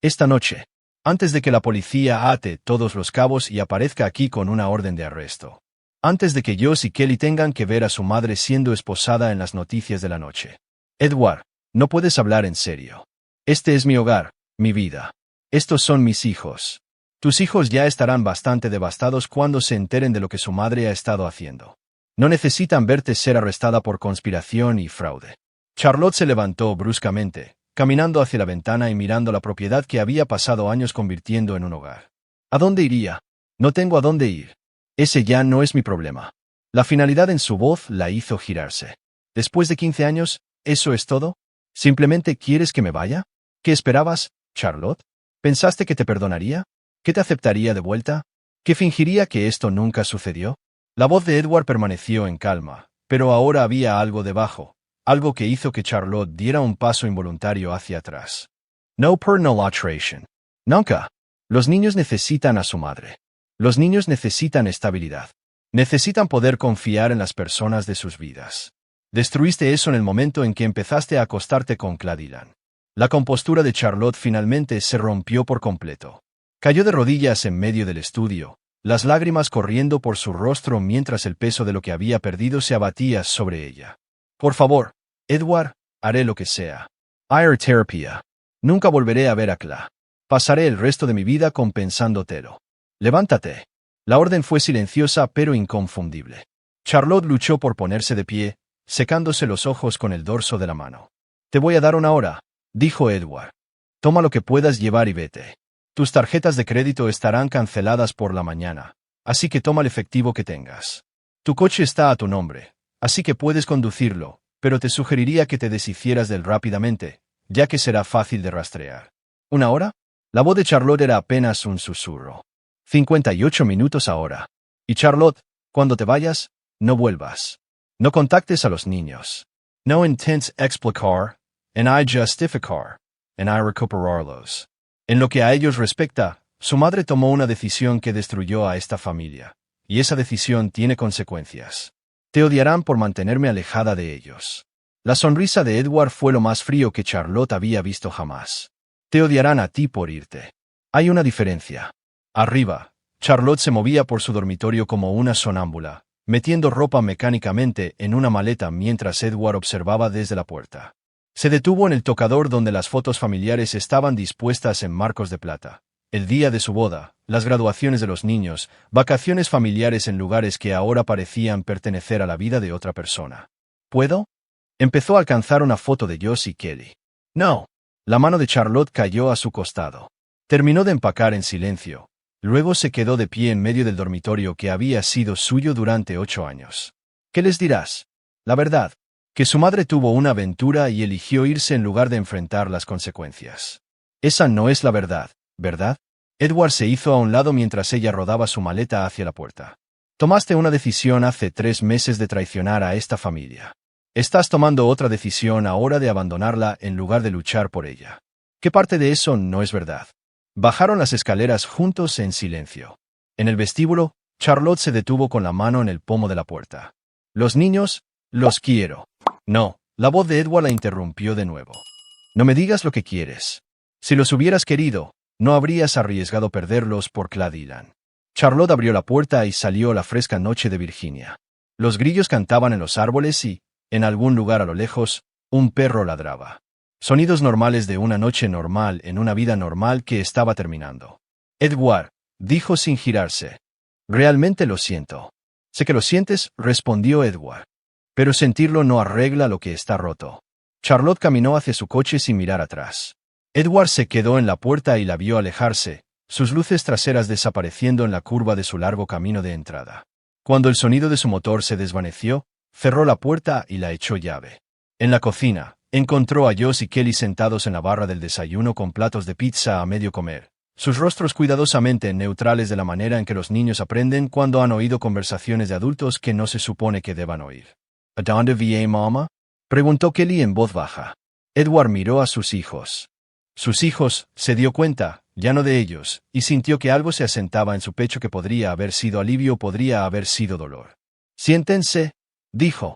Esta noche, antes de que la policía ate todos los cabos y aparezca aquí con una orden de arresto. Antes de que Joss y Kelly tengan que ver a su madre siendo esposada en las noticias de la noche. Edward, no puedes hablar en serio. Este es mi hogar, mi vida. Estos son mis hijos. Tus hijos ya estarán bastante devastados cuando se enteren de lo que su madre ha estado haciendo. No necesitan verte ser arrestada por conspiración y fraude. Charlotte se levantó bruscamente, caminando hacia la ventana y mirando la propiedad que había pasado años convirtiendo en un hogar. ¿A dónde iría? No tengo a dónde ir. Ese ya no es mi problema. La finalidad en su voz la hizo girarse. Después de 15 años, ¿eso es todo? ¿Simplemente quieres que me vaya? ¿Qué esperabas, Charlotte? ¿Pensaste que te perdonaría? ¿Que te aceptaría de vuelta? ¿Que fingiría que esto nunca sucedió? La voz de Edward permaneció en calma, pero ahora había algo debajo, algo que hizo que Charlotte diera un paso involuntario hacia atrás. No alteración. Nunca. Los niños necesitan a su madre. Los niños necesitan estabilidad. Necesitan poder confiar en las personas de sus vidas. Destruiste eso en el momento en que empezaste a acostarte con Claudilan. La compostura de Charlotte finalmente se rompió por completo. Cayó de rodillas en medio del estudio, las lágrimas corriendo por su rostro mientras el peso de lo que había perdido se abatía sobre ella. Por favor, Edward, haré lo que sea. Terapia. Nunca volveré a ver a Cla. Pasaré el resto de mi vida compensándotelo. Levántate. La orden fue silenciosa pero inconfundible. Charlotte luchó por ponerse de pie, secándose los ojos con el dorso de la mano. Te voy a dar una hora, dijo Edward. Toma lo que puedas llevar y vete. Tus tarjetas de crédito estarán canceladas por la mañana, así que toma el efectivo que tengas. Tu coche está a tu nombre, así que puedes conducirlo, pero te sugeriría que te deshicieras de él rápidamente, ya que será fácil de rastrear. ¿Una hora? La voz de Charlotte era apenas un susurro. 58 minutos ahora. Y Charlotte, cuando te vayas, no vuelvas. No contactes a los niños. No intentes explicar, en justificar, en recuperarlos. En lo que a ellos respecta, su madre tomó una decisión que destruyó a esta familia, y esa decisión tiene consecuencias. Te odiarán por mantenerme alejada de ellos. La sonrisa de Edward fue lo más frío que Charlotte había visto jamás. Te odiarán a ti por irte. Hay una diferencia. Arriba, Charlotte se movía por su dormitorio como una sonámbula, metiendo ropa mecánicamente en una maleta mientras Edward observaba desde la puerta. Se detuvo en el tocador donde las fotos familiares estaban dispuestas en marcos de plata. El día de su boda, las graduaciones de los niños, vacaciones familiares en lugares que ahora parecían pertenecer a la vida de otra persona. ¿Puedo? Empezó a alcanzar una foto de Joss y Kelly. No. La mano de Charlotte cayó a su costado. Terminó de empacar en silencio. Luego se quedó de pie en medio del dormitorio que había sido suyo durante 8 años. ¿Qué les dirás? La verdad, que su madre tuvo una aventura y eligió irse en lugar de enfrentar las consecuencias. Esa no es la verdad, ¿verdad? Edward se hizo a un lado mientras ella rodaba su maleta hacia la puerta. Tomaste una decisión hace 3 meses de traicionar a esta familia. Estás tomando otra decisión ahora de abandonarla en lugar de luchar por ella. ¿Qué parte de eso no es verdad? Bajaron las escaleras juntos en silencio. En el vestíbulo, Charlotte se detuvo con la mano en el pomo de la puerta. «Los niños, los quiero». «No», la voz de Edward la interrumpió de nuevo. «No me digas lo que quieres. Si los hubieras querido, no habrías arriesgado perderlos por Cladylan». Charlotte abrió la puerta y salió la fresca noche de Virginia. Los grillos cantaban en los árboles y, en algún lugar a lo lejos, un perro ladraba. Sonidos normales de una noche normal en una vida normal que estaba terminando. «Edward», dijo sin girarse. «Realmente lo siento». «Sé que lo sientes», respondió Edward. «Pero sentirlo no arregla lo que está roto». Charlotte caminó hacia su coche sin mirar atrás. Edward se quedó en la puerta y la vio alejarse, sus luces traseras desapareciendo en la curva de su largo camino de entrada. Cuando el sonido de su motor se desvaneció, cerró la puerta y la echó llave. En la cocina, encontró a Josh y Kelly sentados en la barra del desayuno con platos de pizza a medio comer, sus rostros cuidadosamente neutrales de la manera en que los niños aprenden cuando han oído conversaciones de adultos que no se supone que deban oír. ¿A dónde va, mamá?, preguntó Kelly en voz baja. Edward miró a sus hijos. Sus hijos, se dio cuenta, ya no de ellos, y sintió que algo se asentaba en su pecho que podría haber sido alivio o podría haber sido dolor. «Siéntense», dijo.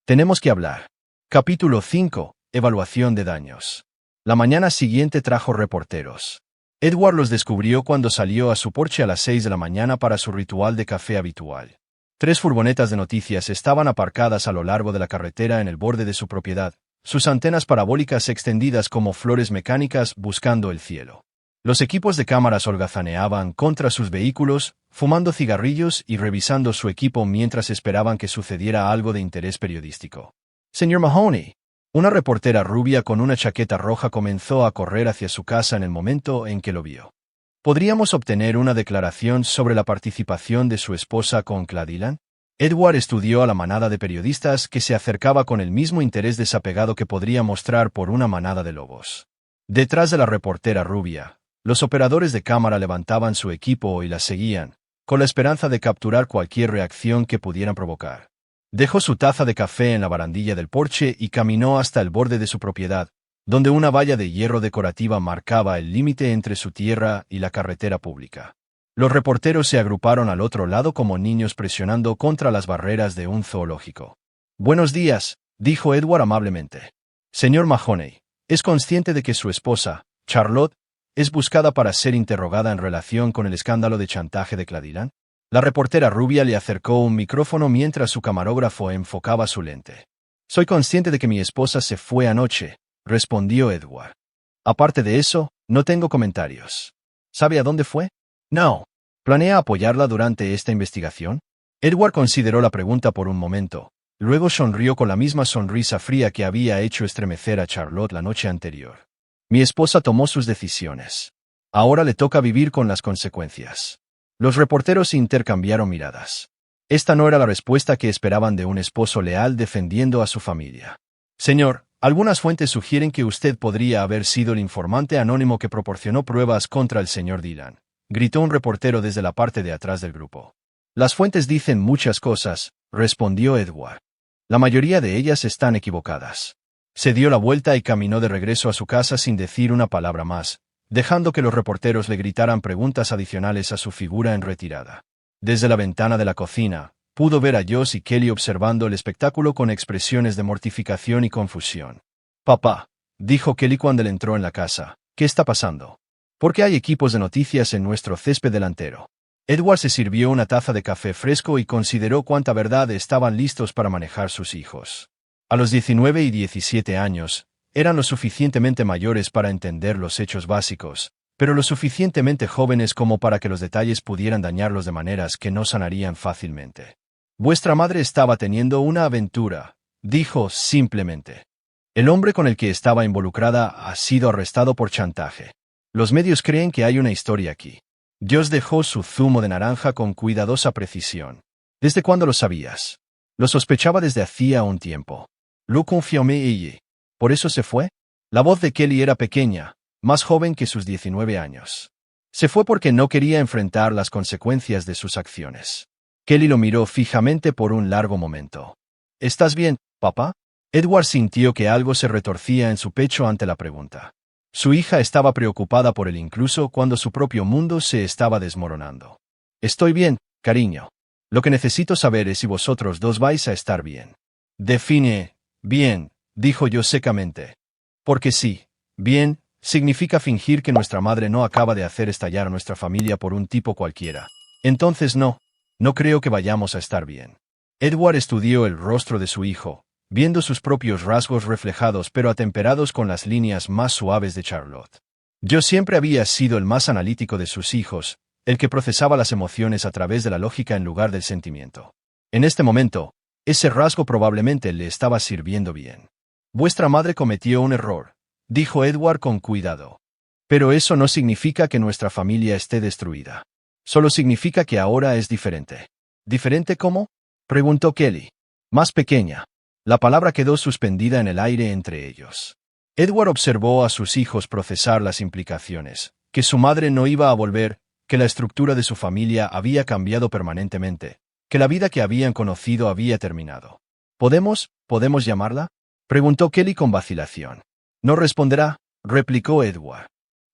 «Tenemos que hablar». Capítulo 5. Evaluación de daños. La mañana siguiente trajo reporteros. Edward los descubrió cuando salió a su porche a las 6 de la mañana para su ritual de café habitual. 3 furgonetas de noticias estaban aparcadas a lo largo de la carretera en el borde de su propiedad, sus antenas parabólicas extendidas como flores mecánicas buscando el cielo. Los equipos de cámaras holgazaneaban contra sus vehículos, fumando cigarrillos y revisando su equipo mientras esperaban que sucediera algo de interés periodístico. «Señor Mahoney». Una reportera rubia con una chaqueta roja comenzó a correr hacia su casa en el momento en que lo vio. ¿Podríamos obtener una declaración sobre la participación de su esposa con Cladylan? Edward estudió a la manada de periodistas que se acercaba con el mismo interés desapegado que podría mostrar por una manada de lobos. Detrás de la reportera rubia, los operadores de cámara levantaban su equipo y la seguían, con la esperanza de capturar cualquier reacción que pudieran provocar. Dejó su taza de café en la barandilla del porche y caminó hasta el borde de su propiedad, donde una valla de hierro decorativa marcaba el límite entre su tierra y la carretera pública. Los reporteros se agruparon al otro lado como niños presionando contra las barreras de un zoológico. «Buenos días», dijo Edward amablemente. «Señor Mahoney, ¿es consciente de que su esposa, Charlotte, es buscada para ser interrogada en relación con el escándalo de chantaje de Cladylan?» La reportera rubia le acercó un micrófono mientras su camarógrafo enfocaba su lente. «Soy consciente de que mi esposa se fue anoche», respondió Edward. «Aparte de eso, no tengo comentarios». «¿Sabe a dónde fue?» «No». «¿Planea apoyarla durante esta investigación?» Edward consideró la pregunta por un momento, luego sonrió con la misma sonrisa fría que había hecho estremecer a Charlotte la noche anterior. «Mi esposa tomó sus decisiones. Ahora le toca vivir con las consecuencias». Los reporteros intercambiaron miradas. Esta no era la respuesta que esperaban de un esposo leal defendiendo a su familia. «Señor, algunas fuentes sugieren que usted podría haber sido el informante anónimo que proporcionó pruebas contra el señor Dylan», gritó un reportero desde la parte de atrás del grupo. «Las fuentes dicen muchas cosas», respondió Edward. «La mayoría de ellas están equivocadas». Se dio la vuelta y caminó de regreso a su casa sin decir una palabra más, dejando que los reporteros le gritaran preguntas adicionales a su figura en retirada. Desde la ventana de la cocina, pudo ver a Josh y Kelly observando el espectáculo con expresiones de mortificación y confusión. «Papá», dijo Kelly cuando él entró en la casa, «¿qué está pasando? ¿Por qué hay equipos de noticias en nuestro césped delantero?» Edward se sirvió una taza de café fresco y consideró cuánta verdad estaban listos para manejar sus hijos. A los 19 y 17 años, eran lo suficientemente mayores para entender los hechos básicos, pero lo suficientemente jóvenes como para que los detalles pudieran dañarlos de maneras que no sanarían fácilmente. «Vuestra madre estaba teniendo una aventura», dijo simplemente. «El hombre con el que estaba involucrada ha sido arrestado por chantaje. Los medios creen que hay una historia aquí». Dios dejó su zumo de naranja con cuidadosa precisión. «¿Desde cuándo lo sabías?» «Lo sospechaba desde hacía un tiempo». «Lo confirmé ella». ¿Por eso se fue?» La voz de Kelly era pequeña, más joven que sus 19 años. Se fue porque no quería enfrentar las consecuencias de sus acciones. Kelly lo miró fijamente por un largo momento. «¿Estás bien, papá?» Edward sintió que algo se retorcía en su pecho ante la pregunta. Su hija estaba preocupada por él incluso cuando su propio mundo se estaba desmoronando. Estoy bien, cariño. Lo que necesito saber es si vosotros dos vais a estar bien. Define, bien, dijo yo secamente. Porque sí, bien, significa fingir que nuestra madre no acaba de hacer estallar a nuestra familia por un tipo cualquiera. Entonces no creo que vayamos a estar bien. Edward estudió el rostro de su hijo, viendo sus propios rasgos reflejados pero atemperados con las líneas más suaves de Charlotte. Yo siempre había sido el más analítico de sus hijos, el que procesaba las emociones a través de la lógica en lugar del sentimiento. En este momento, ese rasgo probablemente le estaba sirviendo bien. Vuestra madre cometió un error, dijo Edward con cuidado. Pero eso no significa que nuestra familia esté destruida. Solo significa que ahora es diferente. ¿Diferente cómo? Preguntó Kelly. Más pequeña. La palabra quedó suspendida en el aire entre ellos. Edward observó a sus hijos procesar las implicaciones, que su madre no iba a volver, que la estructura de su familia había cambiado permanentemente, que la vida que habían conocido había terminado. ¿Podemos llamarla? Preguntó Kelly con vacilación. No responderá, replicó Edward.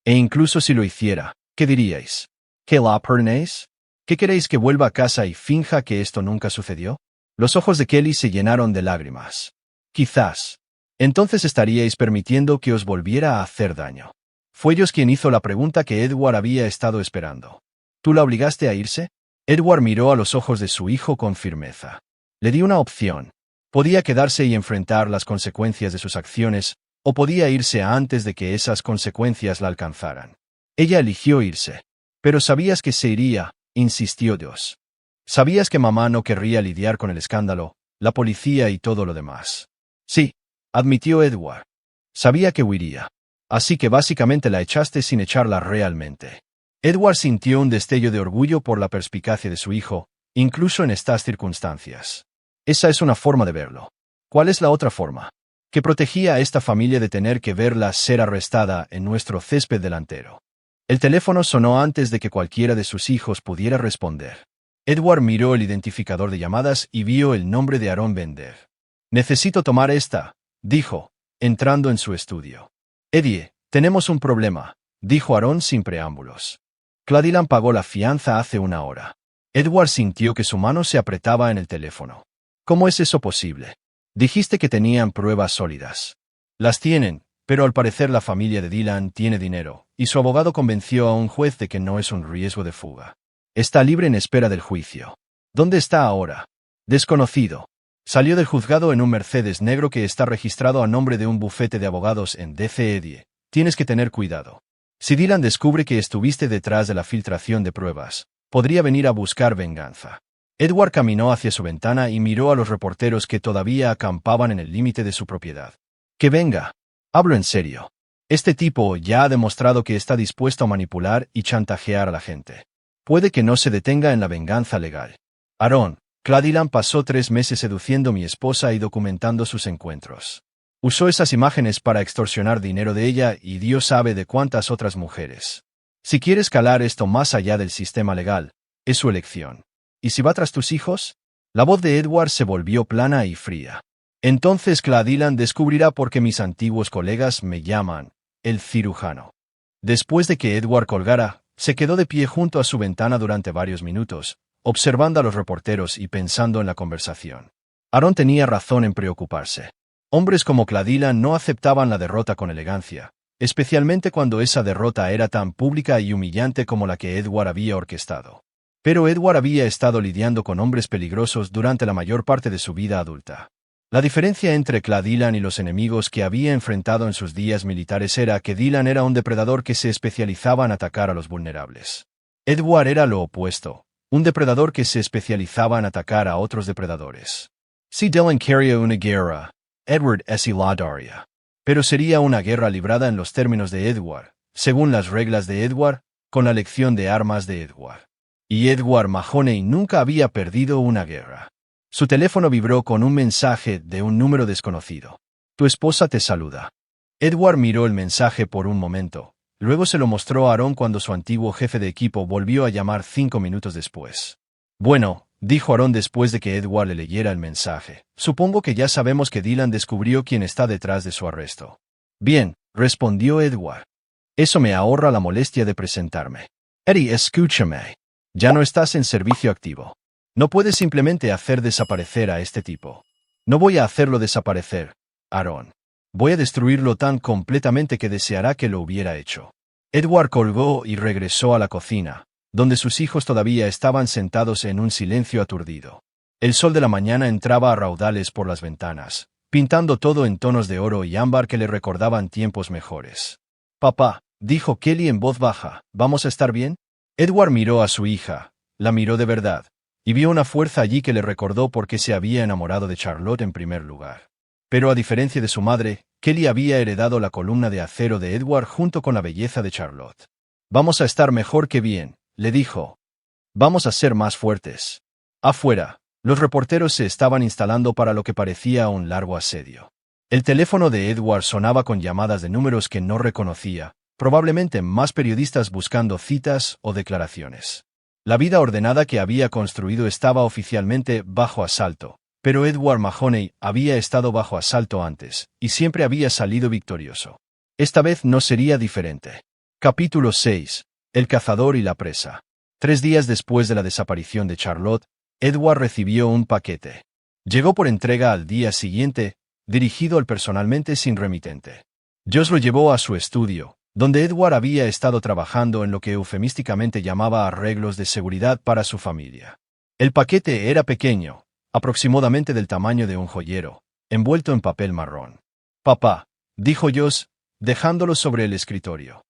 E incluso si lo hiciera, ¿qué diríais? ¿Que la perdonéis? ¿Qué queréis que vuelva a casa y finja que esto nunca sucedió? Los ojos de Kelly se llenaron de lágrimas. Quizás. Entonces estaríais permitiendo que os volviera a hacer daño. Fue ellos quien hizo la pregunta que Edward había estado esperando. ¿Tú la obligaste a irse? Edward miró a los ojos de su hijo con firmeza. Le di una opción. Podía quedarse y enfrentar las consecuencias de sus acciones, o podía irse antes de que esas consecuencias la alcanzaran. Ella eligió irse. Pero sabías que se iría, insistió Dios. Sabías que mamá no querría lidiar con el escándalo, la policía y todo lo demás. Sí, admitió Edward. Sabía que huiría. Así que básicamente la echaste sin echarla realmente. Edward sintió un destello de orgullo por la perspicacia de su hijo, incluso en estas circunstancias. Esa es una forma de verlo. ¿Cuál es la otra forma? Que protegía a esta familia de tener que verla ser arrestada en nuestro césped delantero. El teléfono sonó antes de que cualquiera de sus hijos pudiera responder. Edward miró el identificador de llamadas y vio el nombre de Aaron Bender. Necesito tomar esta, dijo, entrando en su estudio. Eddie, tenemos un problema, dijo Aaron sin preámbulos. Claudilan pagó la fianza hace una hora. Edward sintió que su mano se apretaba en el teléfono. ¿Cómo es eso posible? Dijiste que tenían pruebas sólidas. Las tienen, pero al parecer la familia de Dylan tiene dinero, y su abogado convenció a un juez de que no es un riesgo de fuga. Está libre en espera del juicio. ¿Dónde está ahora? Desconocido. Salió del juzgado en un Mercedes negro que está registrado a nombre de un bufete de abogados en DC. Eddie, tienes que tener cuidado. Si Dylan descubre que estuviste detrás de la filtración de pruebas, podría venir a buscar venganza. Edward caminó hacia su ventana y miró a los reporteros que todavía acampaban en el límite de su propiedad. Que venga. Hablo en serio. Este tipo ya ha demostrado que está dispuesto a manipular y chantajear a la gente. Puede que no se detenga en la venganza legal. Aaron, Claudilan pasó 3 meses seduciendo a mi esposa y documentando sus encuentros. Usó esas imágenes para extorsionar dinero de ella y Dios sabe de cuántas otras mujeres. Si quiere escalar esto más allá del sistema legal, es su elección. ¿Y si va tras tus hijos? La voz de Edward se volvió plana y fría. Entonces Claudilan descubrirá por qué mis antiguos colegas me llaman el cirujano. Después de que Edward colgara, se quedó de pie junto a su ventana durante varios minutos, observando a los reporteros y pensando en la conversación. Aaron tenía razón en preocuparse. Hombres como Claudilan no aceptaban la derrota con elegancia, especialmente cuando esa derrota era tan pública y humillante como la que Edward había orquestado. Pero Edward había estado lidiando con hombres peligrosos durante la mayor parte de su vida adulta. La diferencia entre Claudilan y los enemigos que había enfrentado en sus días militares era que Dylan era un depredador que se especializaba en atacar a los vulnerables. Edward era lo opuesto, un depredador que se especializaba en atacar a otros depredadores. Si Dylan quería una guerra, Edward sí la daría. Pero sería una guerra librada en los términos de Edward, según las reglas de Edward, con la lección de armas de Edward. Y Edward Mahoney nunca había perdido una guerra. Su teléfono vibró con un mensaje de un número desconocido. Tu esposa te saluda. Edward miró el mensaje por un momento, luego se lo mostró a Aaron cuando su antiguo jefe de equipo volvió a llamar 5 minutos después. Bueno, dijo Aaron después de que Edward le leyera el mensaje, supongo que ya sabemos que Dylan descubrió quién está detrás de su arresto. Bien, respondió Edward. Eso me ahorra la molestia de presentarme. Eddie, escúchame. Ya no estás en servicio activo. No puedes simplemente hacer desaparecer a este tipo. No voy a hacerlo desaparecer, Aaron. Voy a destruirlo tan completamente que deseará que lo hubiera hecho. Edward colgó y regresó a la cocina, donde sus hijos todavía estaban sentados en un silencio aturdido. El sol de la mañana entraba a raudales por las ventanas, pintando todo en tonos de oro y ámbar que le recordaban tiempos mejores. «Papá», dijo Kelly en voz baja, «¿vamos a estar bien?» Edward miró a su hija, la miró de verdad, y vio una fuerza allí que le recordó por qué se había enamorado de Charlotte en primer lugar. Pero a diferencia de su madre, Kelly había heredado la columna de acero de Edward junto con la belleza de Charlotte. «Vamos a estar mejor que bien», le dijo. «Vamos a ser más fuertes». Afuera, los reporteros se estaban instalando para lo que parecía un largo asedio. El teléfono de Edward sonaba con llamadas de números que no reconocía, probablemente más periodistas buscando citas o declaraciones. La vida ordenada que había construido estaba oficialmente bajo asalto, pero Edward Mahoney había estado bajo asalto antes, y siempre había salido victorioso. Esta vez no sería diferente. Capítulo 6. El cazador y la presa. 3 días después de la desaparición de Charlotte, Edward recibió un paquete. Llegó por entrega al día siguiente, dirigido al personalmente sin remitente. Josh lo llevó a su estudio, donde Edward había estado trabajando en lo que eufemísticamente llamaba arreglos de seguridad para su familia. El paquete era pequeño, aproximadamente del tamaño de un joyero, envuelto en papel marrón. «Papá», dijo Josh, dejándolo sobre el escritorio.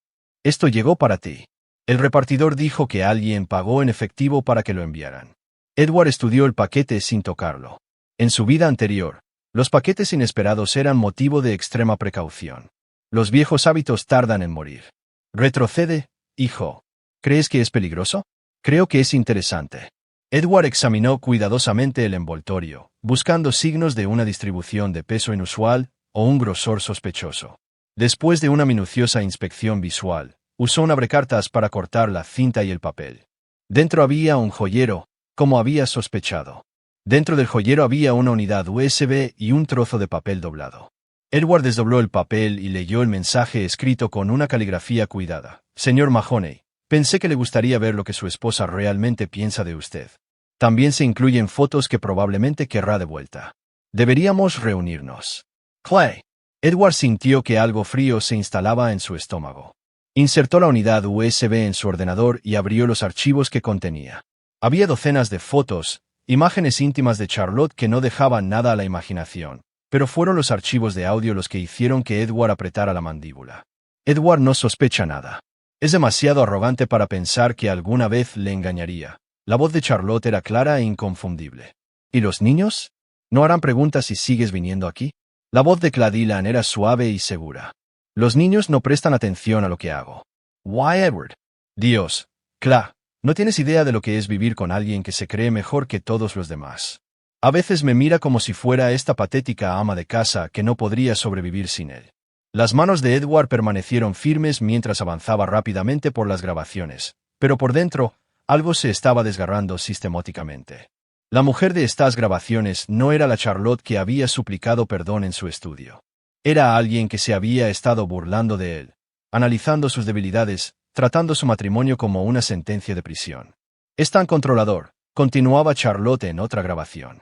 «Esto llegó para ti». El repartidor dijo que alguien pagó en efectivo para que lo enviaran. Edward estudió el paquete sin tocarlo. En su vida anterior, los paquetes inesperados eran motivo de extrema precaución. Los viejos hábitos tardan en morir. «Retrocede, hijo. ¿Crees que es peligroso?» «Creo que es interesante». Edward examinó cuidadosamente el envoltorio, buscando signos de una distribución de peso inusual o un grosor sospechoso. Después de una minuciosa inspección visual, usó un abrecartas para cortar la cinta y el papel. Dentro había un joyero, como había sospechado. Dentro del joyero había una unidad USB y un trozo de papel doblado. Edward desdobló el papel y leyó el mensaje escrito con una caligrafía cuidada. «Señor Mahoney, pensé que le gustaría ver lo que su esposa realmente piensa de usted. También se incluyen fotos que probablemente querrá de vuelta. Deberíamos reunirnos. Clay». Edward sintió que algo frío se instalaba en su estómago. Insertó la unidad USB en su ordenador y abrió los archivos que contenía. Había docenas de fotos, imágenes íntimas de Charlotte que no dejaban nada a la imaginación, pero fueron los archivos de audio los que hicieron que Edward apretara la mandíbula. Edward no sospecha nada. Es demasiado arrogante para pensar que alguna vez le engañaría. La voz de Charlotte era clara e inconfundible. «¿Y los niños? ¿No harán preguntas si sigues viniendo aquí?» La voz de Claudia era suave y segura. «Los niños no prestan atención a lo que hago». «Why, Edward?» «Dios, Cla, no tienes idea de lo que es vivir con alguien que se cree mejor que todos los demás. A veces me mira como si fuera esta patética ama de casa que no podría sobrevivir sin él». Las manos de Edward permanecieron firmes mientras avanzaba rápidamente por las grabaciones, pero por dentro, algo se estaba desgarrando sistemáticamente. La mujer de estas grabaciones no era la Charlotte que había suplicado perdón en su estudio. Era alguien que se había estado burlando de él, analizando sus debilidades, tratando su matrimonio como una sentencia de prisión. «Es tan controlador», continuaba Charlotte en otra grabación.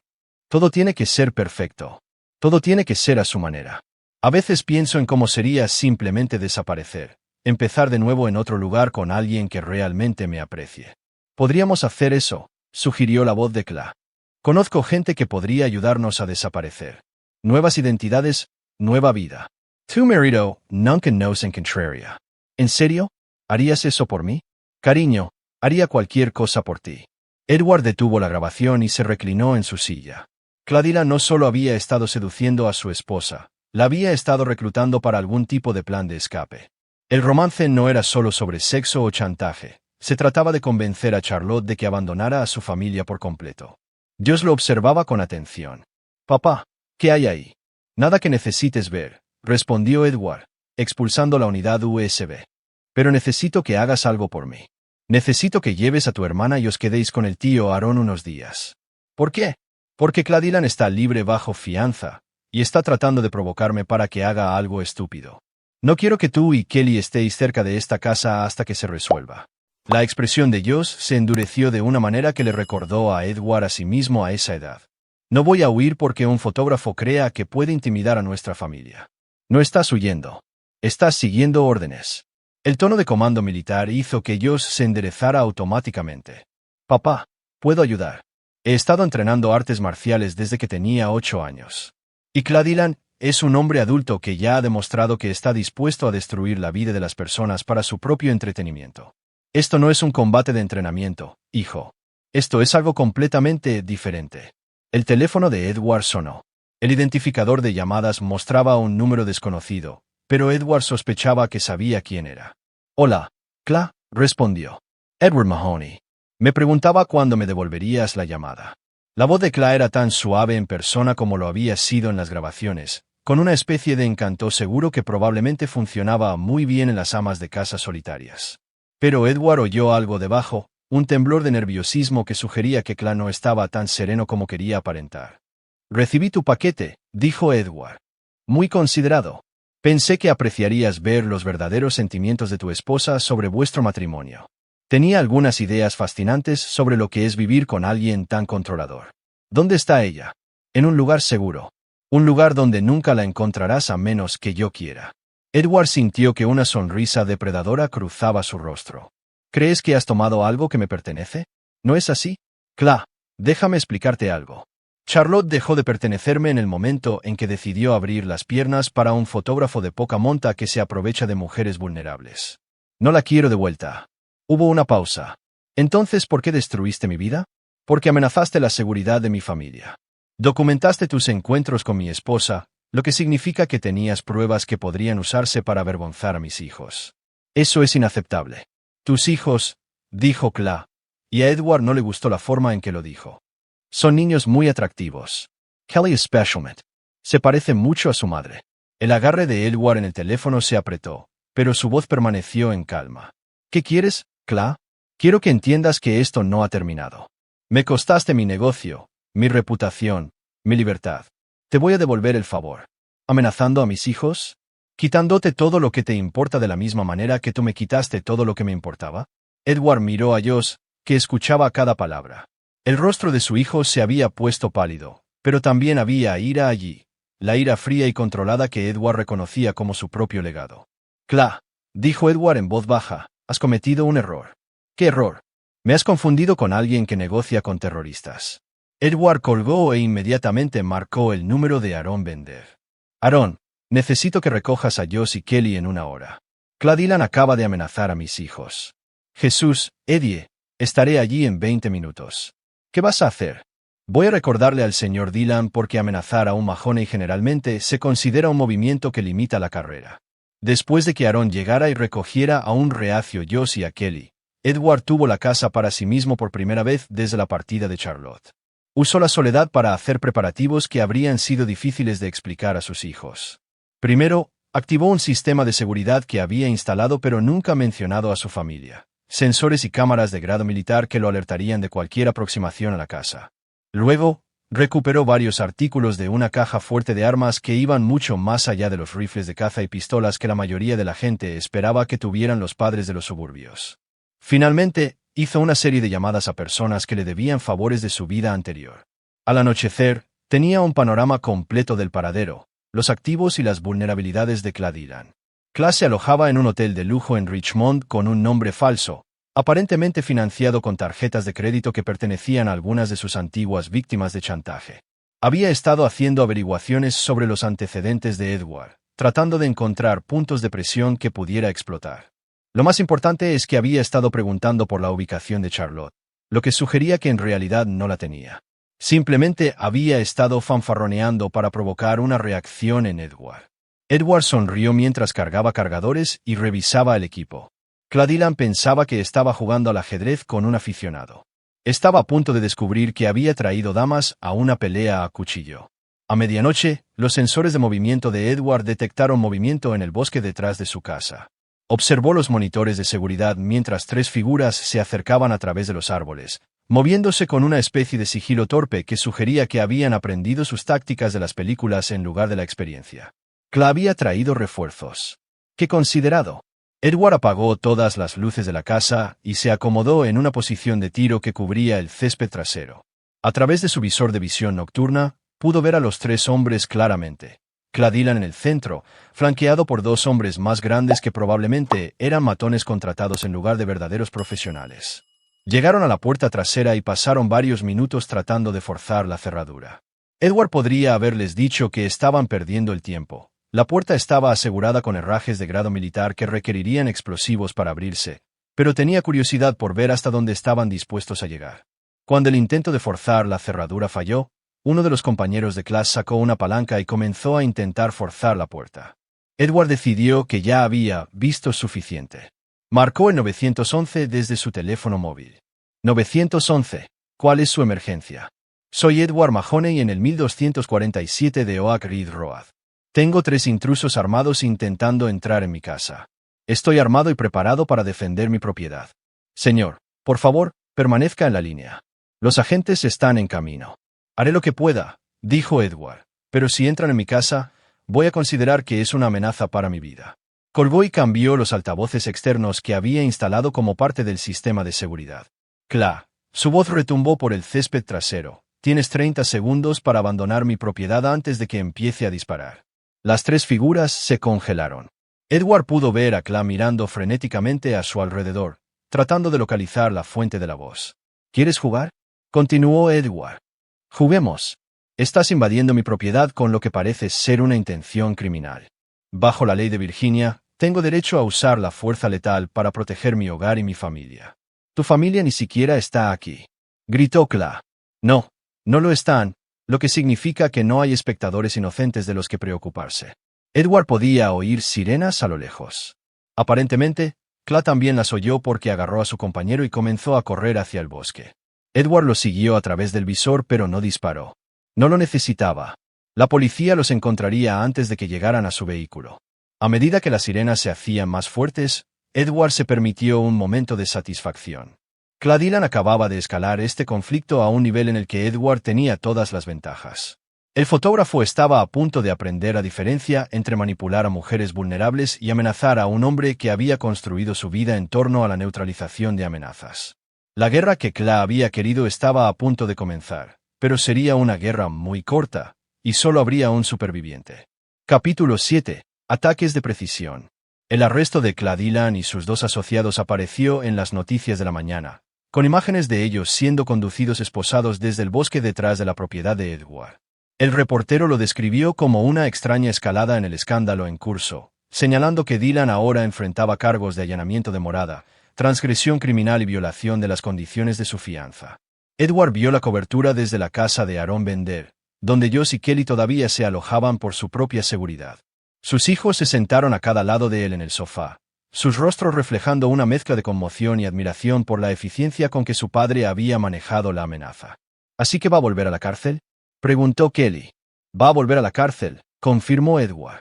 «Todo tiene que ser perfecto. Todo tiene que ser a su manera. A veces pienso en cómo sería simplemente desaparecer, empezar de nuevo en otro lugar con alguien que realmente me aprecie». «Podríamos hacer eso», sugirió la voz de Cla. «Conozco gente que podría ayudarnos a desaparecer. Nuevas identidades, nueva vida. Tu marido nunca nos encontraría». «¿En serio? ¿Harías eso por mí?» «Cariño, haría cualquier cosa por ti». Edward detuvo la grabación y se reclinó en su silla. Claudia no solo había estado seduciendo a su esposa, la había estado reclutando para algún tipo de plan de escape. El romance no era solo sobre sexo o chantaje, se trataba de convencer a Charlotte de que abandonara a su familia por completo. Josh lo observaba con atención. «Papá, ¿qué hay ahí?» «Nada que necesites ver», respondió Edward, expulsando la unidad USB. «Pero necesito que hagas algo por mí. Necesito que lleves a tu hermana y os quedéis con el tío Aaron unos días». «¿Por qué?» «Porque Claudia está libre bajo fianza, y está tratando de provocarme para que haga algo estúpido». No quiero que tú y Kelly estéis cerca de esta casa hasta que se resuelva. La expresión de Josh se endureció de una manera que le recordó a Edward a sí mismo a esa edad. No voy a huir porque un fotógrafo crea que puede intimidar a nuestra familia. No estás huyendo. Estás siguiendo órdenes. El tono de comando militar hizo que Josh se enderezara automáticamente. Papá, ¿puedo ayudar? He estado entrenando artes marciales desde que tenía 8 años. Y Claude es un hombre adulto que ya ha demostrado que está dispuesto a destruir la vida de las personas para su propio entretenimiento. Esto no es un combate de entrenamiento, hijo. Esto es algo completamente diferente. El teléfono de Edward sonó. El identificador de llamadas mostraba un número desconocido, pero Edward sospechaba que sabía quién era. Hola, Cla, respondió. Edward Mahoney. Me preguntaba cuándo me devolverías la llamada. La voz de Cla era tan suave en persona como lo había sido en las grabaciones, con una especie de encanto seguro que probablemente funcionaba muy bien en las amas de casa solitarias. Pero Edward oyó algo debajo, un temblor de nerviosismo que sugería que Cla no estaba tan sereno como quería aparentar. Recibí tu paquete, dijo Edward. Muy considerado. Pensé que apreciarías ver los verdaderos sentimientos de tu esposa sobre vuestro matrimonio. Tenía algunas ideas fascinantes sobre lo que es vivir con alguien tan controlador. ¿Dónde está ella? En un lugar seguro. Un lugar donde nunca la encontrarás a menos que yo quiera. Edward sintió que una sonrisa depredadora cruzaba su rostro. ¿Crees que has tomado algo que me pertenece? ¿No es así? Cla, déjame explicarte algo. Charlotte dejó de pertenecerme en el momento en que decidió abrir las piernas para un fotógrafo de poca monta que se aprovecha de mujeres vulnerables. No la quiero de vuelta. Hubo una pausa. Entonces, ¿por qué destruiste mi vida? Porque amenazaste la seguridad de mi familia. Documentaste tus encuentros con mi esposa, lo que significa que tenías pruebas que podrían usarse para avergonzar a mis hijos. Eso es inaceptable. Tus hijos, dijo Cla, y a Edward no le gustó la forma en que lo dijo. Son niños muy atractivos. Kelly especialmente. Se parece mucho a su madre. El agarre de Edward en el teléfono se apretó, pero su voz permaneció en calma. ¿Qué quieres, Cla? Quiero que entiendas que esto no ha terminado. Me costaste mi negocio, mi reputación, mi libertad. Te voy a devolver el favor. ¿Amenazando a mis hijos? ¿Quitándote todo lo que te importa de la misma manera que tú me quitaste todo lo que me importaba? Edward miró a Josh, que escuchaba cada palabra. El rostro de su hijo se había puesto pálido, pero también había ira allí, la ira fría y controlada que Edward reconocía como su propio legado. Cla, dijo Edward en voz baja, has cometido un error. ¿Qué error? Me has confundido con alguien que negocia con terroristas. Edward colgó e inmediatamente marcó el número de Aaron Bender. Aaron, necesito que recojas a Josh y Kelly en 1 hora. Claude acaba de amenazar a mis hijos. Jesús, Eddie, estaré allí en 20 minutos. ¿Qué vas a hacer? Voy a recordarle al señor Dylan porque amenazar a un Mahoney generalmente se considera un movimiento que limita la carrera. Después de que Aaron llegara y recogiera a un reacio Josh y a Kelly, Edward tuvo la casa para sí mismo por primera vez desde la partida de Charlotte. Usó la soledad para hacer preparativos que habrían sido difíciles de explicar a sus hijos. Primero, activó un sistema de seguridad que había instalado pero nunca mencionado a su familia. Sensores y cámaras de grado militar que lo alertarían de cualquier aproximación a la casa. Luego, recuperó varios artículos de una caja fuerte de armas que iban mucho más allá de los rifles de caza y pistolas que la mayoría de la gente esperaba que tuvieran los padres de los suburbios. Finalmente, hizo una serie de llamadas a personas que le debían favores de su vida anterior. Al anochecer, tenía un panorama completo del paradero, los activos y las vulnerabilidades de Claude. Cla se alojaba en un hotel de lujo en Richmond con un nombre falso, aparentemente financiado con tarjetas de crédito que pertenecían a algunas de sus antiguas víctimas de chantaje. Había estado haciendo averiguaciones sobre los antecedentes de Edward, tratando de encontrar puntos de presión que pudiera explotar. Lo más importante es que había estado preguntando por la ubicación de Charlotte, lo que sugería que en realidad no la tenía. Simplemente había estado fanfarroneando para provocar una reacción en Edward. Edward sonrió mientras cargaba cargadores y revisaba el equipo. Claude pensaba que estaba jugando al ajedrez con un aficionado. Estaba a punto de descubrir que había traído damas a una pelea a cuchillo. A medianoche, los sensores de movimiento de Edward detectaron movimiento en el bosque detrás de su casa. Observó los monitores de seguridad mientras 3 figuras se acercaban a través de los árboles, moviéndose con una especie de sigilo torpe que sugería que habían aprendido sus tácticas de las películas en lugar de la experiencia. Cla había traído refuerzos. ¡Qué considerado! Edward apagó todas las luces de la casa y se acomodó en una posición de tiro que cubría el césped trasero. A través de su visor de visión nocturna, pudo ver a los tres hombres claramente. Cladilan en el centro, flanqueado por dos hombres más grandes que probablemente eran matones contratados en lugar de verdaderos profesionales. Llegaron a la puerta trasera y pasaron varios minutos tratando de forzar la cerradura. Edward podría haberles dicho que estaban perdiendo el tiempo. La puerta estaba asegurada con herrajes de grado militar que requerirían explosivos para abrirse, pero tenía curiosidad por ver hasta dónde estaban dispuestos a llegar. Cuando el intento de forzar la cerradura falló, uno de los compañeros de clase sacó una palanca y comenzó a intentar forzar la puerta. Edward decidió que ya había visto suficiente. Marcó el 911 desde su teléfono móvil. 911. ¿Cuál es su emergencia? Soy Edward Mahoney en el 1247 de Oak Ridge Road. Tengo 3 intrusos armados intentando entrar en mi casa. Estoy armado y preparado para defender mi propiedad. Señor, por favor, permanezca en la línea. Los agentes están en camino. Haré lo que pueda, dijo Edward, pero si entran en mi casa, voy a considerar que es una amenaza para mi vida. Colgó y cambió los altavoces externos que había instalado como parte del sistema de seguridad. Su voz retumbó por el césped trasero. Tienes 30 segundos para abandonar mi propiedad antes de que empiece a disparar. Las 3 figuras se congelaron. Edward pudo ver a Cla mirando frenéticamente a su alrededor, tratando de localizar la fuente de la voz. ¿Quieres jugar? Continuó Edward. Juguemos. Estás invadiendo mi propiedad con lo que parece ser una intención criminal. Bajo la ley de Virginia, tengo derecho a usar la fuerza letal para proteger mi hogar y mi familia. Tu familia ni siquiera está aquí. Gritó Cla. No, no lo están, lo que significa que no hay espectadores inocentes de los que preocuparse. Edward podía oír sirenas a lo lejos. Aparentemente, Cla también las oyó porque agarró a su compañero y comenzó a correr hacia el bosque. Edward lo siguió a través del visor pero no disparó. No lo necesitaba. La policía los encontraría antes de que llegaran a su vehículo. A medida que las sirenas se hacían más fuertes, Edward se permitió un momento de satisfacción. Cladilan acababa de escalar este conflicto a un nivel en el que Edward tenía todas las ventajas. El fotógrafo estaba a punto de aprender la diferencia entre manipular a mujeres vulnerables y amenazar a un hombre que había construido su vida en torno a la neutralización de amenazas. La guerra que Cla había querido estaba a punto de comenzar, pero sería una guerra muy corta, y solo habría un superviviente. Capítulo 7. Ataques de precisión. El arresto de Cladilan y sus 2 asociados apareció en las noticias de la mañana, con imágenes de ellos siendo conducidos esposados desde el bosque detrás de la propiedad de Edward. El reportero lo describió como una extraña escalada en el escándalo en curso, señalando que Dylan ahora enfrentaba cargos de allanamiento de morada, transgresión criminal y violación de las condiciones de su fianza. Edward vio la cobertura desde la casa de Aaron Bender, donde Josh y Kelly todavía se alojaban por su propia seguridad. Sus hijos se sentaron a cada lado de él en el sofá, sus rostros reflejando una mezcla de conmoción y admiración por la eficiencia con que su padre había manejado la amenaza. ¿Así que va a volver a la cárcel?, preguntó Kelly. Va a volver a la cárcel, confirmó Edward.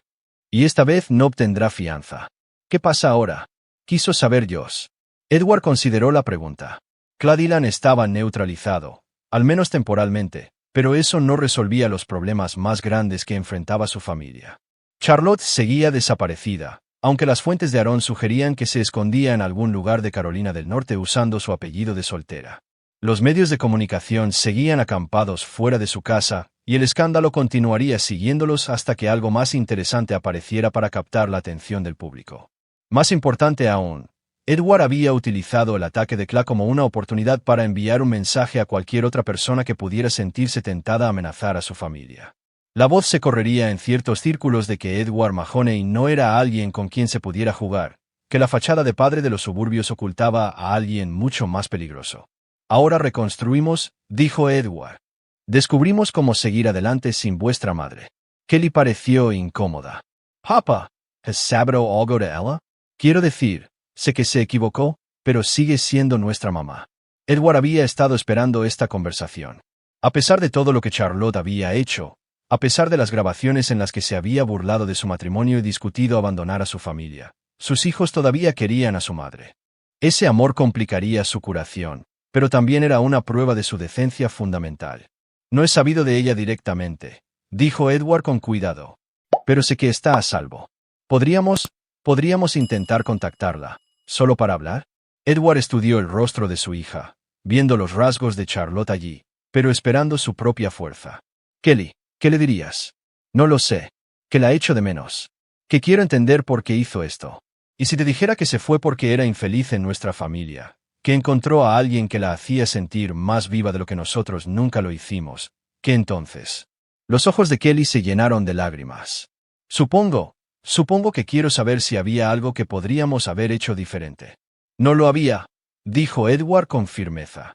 Y esta vez no obtendrá fianza. ¿Qué pasa ahora?, quiso saber Josh. Edward consideró la pregunta. Cladilan estaba neutralizado, al menos temporalmente, pero eso no resolvía los problemas más grandes que enfrentaba su familia. Charlotte seguía desaparecida, aunque las fuentes de Aaron sugerían que se escondía en algún lugar de Carolina del Norte usando su apellido de soltera. Los medios de comunicación seguían acampados fuera de su casa, y el escándalo continuaría siguiéndolos hasta que algo más interesante apareciera para captar la atención del público. Más importante aún, Edward había utilizado el ataque de Cla como una oportunidad para enviar un mensaje a cualquier otra persona que pudiera sentirse tentada a amenazar a su familia. La voz se correría en ciertos círculos de que Edward Mahoney no era alguien con quien se pudiera jugar, que la fachada de padre de los suburbios ocultaba a alguien mucho más peligroso. Ahora reconstruimos, dijo Edward. Descubrimos cómo seguir adelante sin vuestra madre. Kelly pareció incómoda. Papa, ¿has sabido algo de ella? Quiero decir, sé que se equivocó, pero sigue siendo nuestra mamá. Edward había estado esperando esta conversación. A pesar de todo lo que Charlotte había hecho, a pesar de las grabaciones en las que se había burlado de su matrimonio y discutido abandonar a su familia, sus hijos todavía querían a su madre. Ese amor complicaría su curación, pero también era una prueba de su decencia fundamental. No he sabido de ella directamente, dijo Edward con cuidado, pero sé que está a salvo. ¿Podríamos? Podríamos intentar contactarla. ¿Solo para hablar? Edward estudió el rostro de su hija, viendo los rasgos de Charlotte allí, pero esperando su propia fuerza. Kelly, ¿qué le dirías? No lo sé. Que la echo de menos. Que quiero entender por qué hizo esto. ¿Y si te dijera que se fue porque era infeliz en nuestra familia? Que encontró a alguien que la hacía sentir más viva de lo que nosotros nunca lo hicimos. ¿Qué entonces? Los ojos de Kelly se llenaron de lágrimas. Supongo que quiero saber si había algo que podríamos haber hecho diferente. No lo había, dijo Edward con firmeza.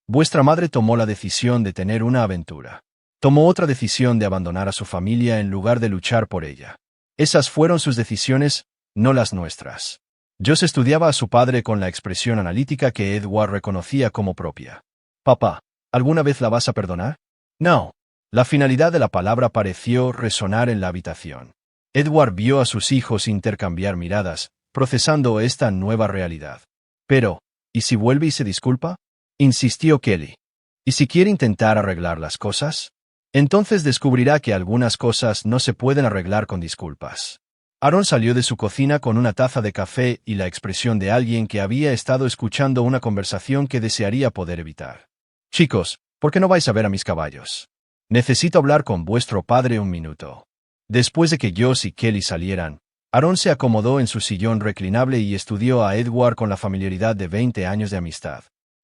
Vuestra madre tomó la decisión de tener una aventura. Tomó otra decisión de abandonar a su familia en lugar de luchar por ella. Esas fueron sus decisiones, no las nuestras. Joss estudiaba a su padre con la expresión analítica que Edward reconocía como propia. Papá, ¿alguna vez la vas a perdonar? No. La finalidad de la palabra pareció resonar en la habitación. Edward vio a sus hijos intercambiar miradas, procesando esta nueva realidad. Pero, ¿y si vuelve y se disculpa? Insistió Kelly. ¿Y si quiere intentar arreglar las cosas? Entonces descubrirá que algunas cosas no se pueden arreglar con disculpas. Aaron salió de su cocina con una taza de café y la expresión de alguien que había estado escuchando una conversación que desearía poder evitar. Chicos, ¿por qué no vais a ver a mis caballos? Necesito hablar con vuestro padre un minuto. Después de que Joss y Kelly salieran, Aaron se acomodó en su sillón reclinable y estudió a Edward con la familiaridad de 20 años de amistad.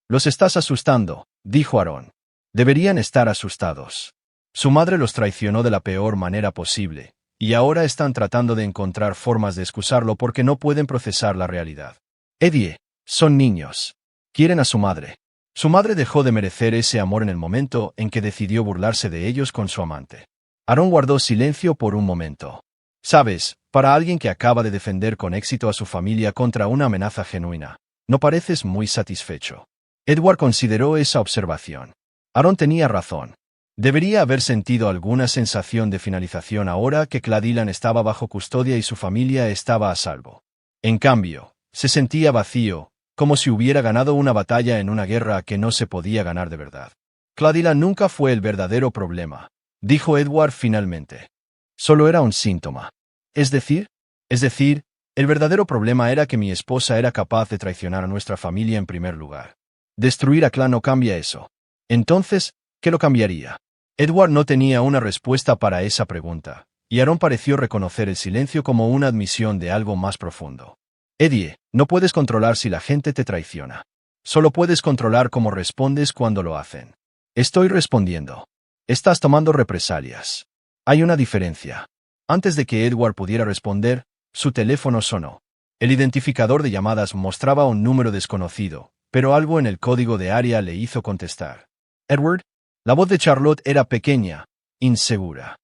Los estás asustando, dijo Aaron. Deberían estar asustados. Su madre los traicionó de la peor manera posible, y ahora están tratando de encontrar formas de excusarlo porque no pueden procesar la realidad. Eddie, son niños. Quieren a su madre. Su madre dejó de merecer ese amor en el momento en que decidió burlarse de ellos con su amante. Aaron guardó silencio por un momento. Sabes, para alguien que acaba de defender con éxito a su familia contra una amenaza genuina, no pareces muy satisfecho. Edward consideró esa observación. Aaron tenía razón. Debería haber sentido alguna sensación de finalización ahora que Cladilan estaba bajo custodia y su familia estaba a salvo. En cambio, se sentía vacío, como si hubiera ganado una batalla en una guerra que no se podía ganar de verdad. Cladilan nunca fue el verdadero problema, dijo Edward finalmente. Solo era un síntoma. Es decir, el verdadero problema era que mi esposa era capaz de traicionar a nuestra familia en primer lugar. Destruir a Clan no cambia eso. Entonces, ¿qué lo cambiaría? Edward no tenía una respuesta para esa pregunta, y Aaron pareció reconocer el silencio como una admisión de algo más profundo. Eddie, no puedes controlar si la gente te traiciona. Solo puedes controlar cómo respondes cuando lo hacen. Estoy respondiendo. Estás tomando represalias. Hay una diferencia. Antes de que Edward pudiera responder, su teléfono sonó. El identificador de llamadas mostraba un número desconocido, pero algo en el código de área le hizo contestar. Edward, la voz de Charlotte era pequeña, insegura.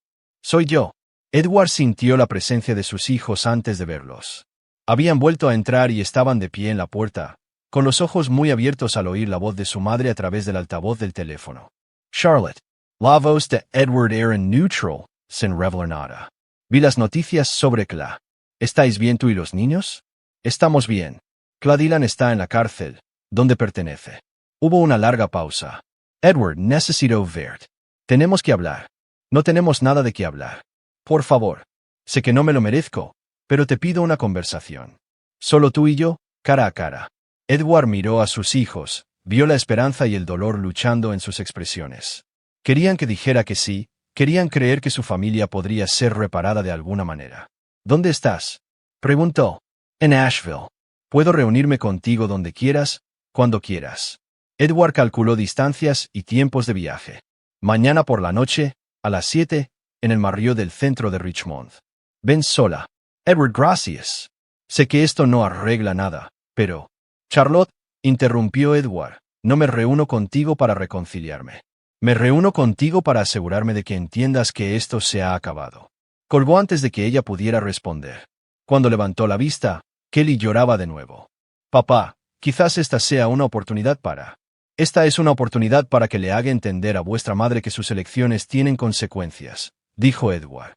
Soy yo. Edward sintió la presencia de sus hijos antes de verlos. Habían vuelto a entrar y estaban de pie en la puerta, con los ojos muy abiertos al oír la voz de su madre a través del altavoz del teléfono. Charlotte, la voz de Edward era neutral, sin revelar nada. Vi las noticias sobre Cla. ¿Estáis bien tú y los niños? Estamos bien. Cladilan está en la cárcel, donde pertenece. Hubo una larga pausa. Edward, necesito verte. Tenemos que hablar. No tenemos nada de qué hablar. Por favor. Sé que no me lo merezco, pero te pido una conversación. Solo tú y yo, cara a cara. Edward miró a sus hijos, vio la esperanza y el dolor luchando en sus expresiones. Querían que dijera que sí, querían creer que su familia podría ser reparada de alguna manera. ¿Dónde estás? Preguntó. En Asheville. Puedo reunirme contigo donde quieras, cuando quieras. Edward calculó distancias y tiempos de viaje. Mañana por la noche, a las 7, en el barrio del centro de Richmond. Ven sola. Edward, gracias. Sé que esto no arregla nada, pero... Charlotte, interrumpió Edward, no me reúno contigo para reconciliarme. Me reúno contigo para asegurarme de que entiendas que esto se ha acabado. Colgó antes de que ella pudiera responder. Cuando levantó la vista, Kelly lloraba de nuevo. Papá, quizás esta sea una oportunidad para... Esta es una oportunidad para que le haga entender a vuestra madre que sus elecciones tienen consecuencias, dijo Edward.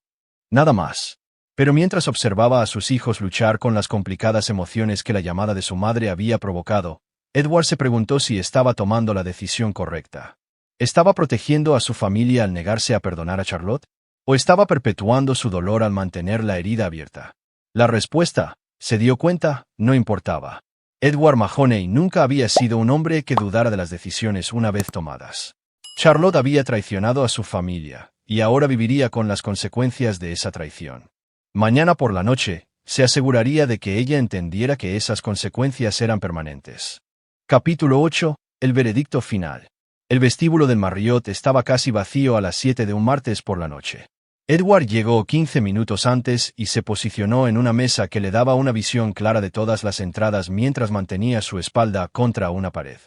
Nada más. Pero mientras observaba a sus hijos luchar con las complicadas emociones que la llamada de su madre había provocado, Edward se preguntó si estaba tomando la decisión correcta. ¿Estaba protegiendo a su familia al negarse a perdonar a Charlotte? ¿O estaba perpetuando su dolor al mantener la herida abierta? La respuesta, Se dio cuenta, no importaba. Edward Mahoney nunca había sido un hombre que dudara de las decisiones una vez tomadas. Charlotte había traicionado a su familia, y ahora viviría con las consecuencias de esa traición. Mañana por la noche, se aseguraría de que ella entendiera que esas consecuencias eran permanentes. Capítulo 8. El veredicto final. El vestíbulo del Marriott estaba casi vacío a las 7 de un martes por la noche. Edward llegó 15 minutos antes y se posicionó en una mesa que le daba una visión clara de todas las entradas mientras mantenía su espalda contra una pared.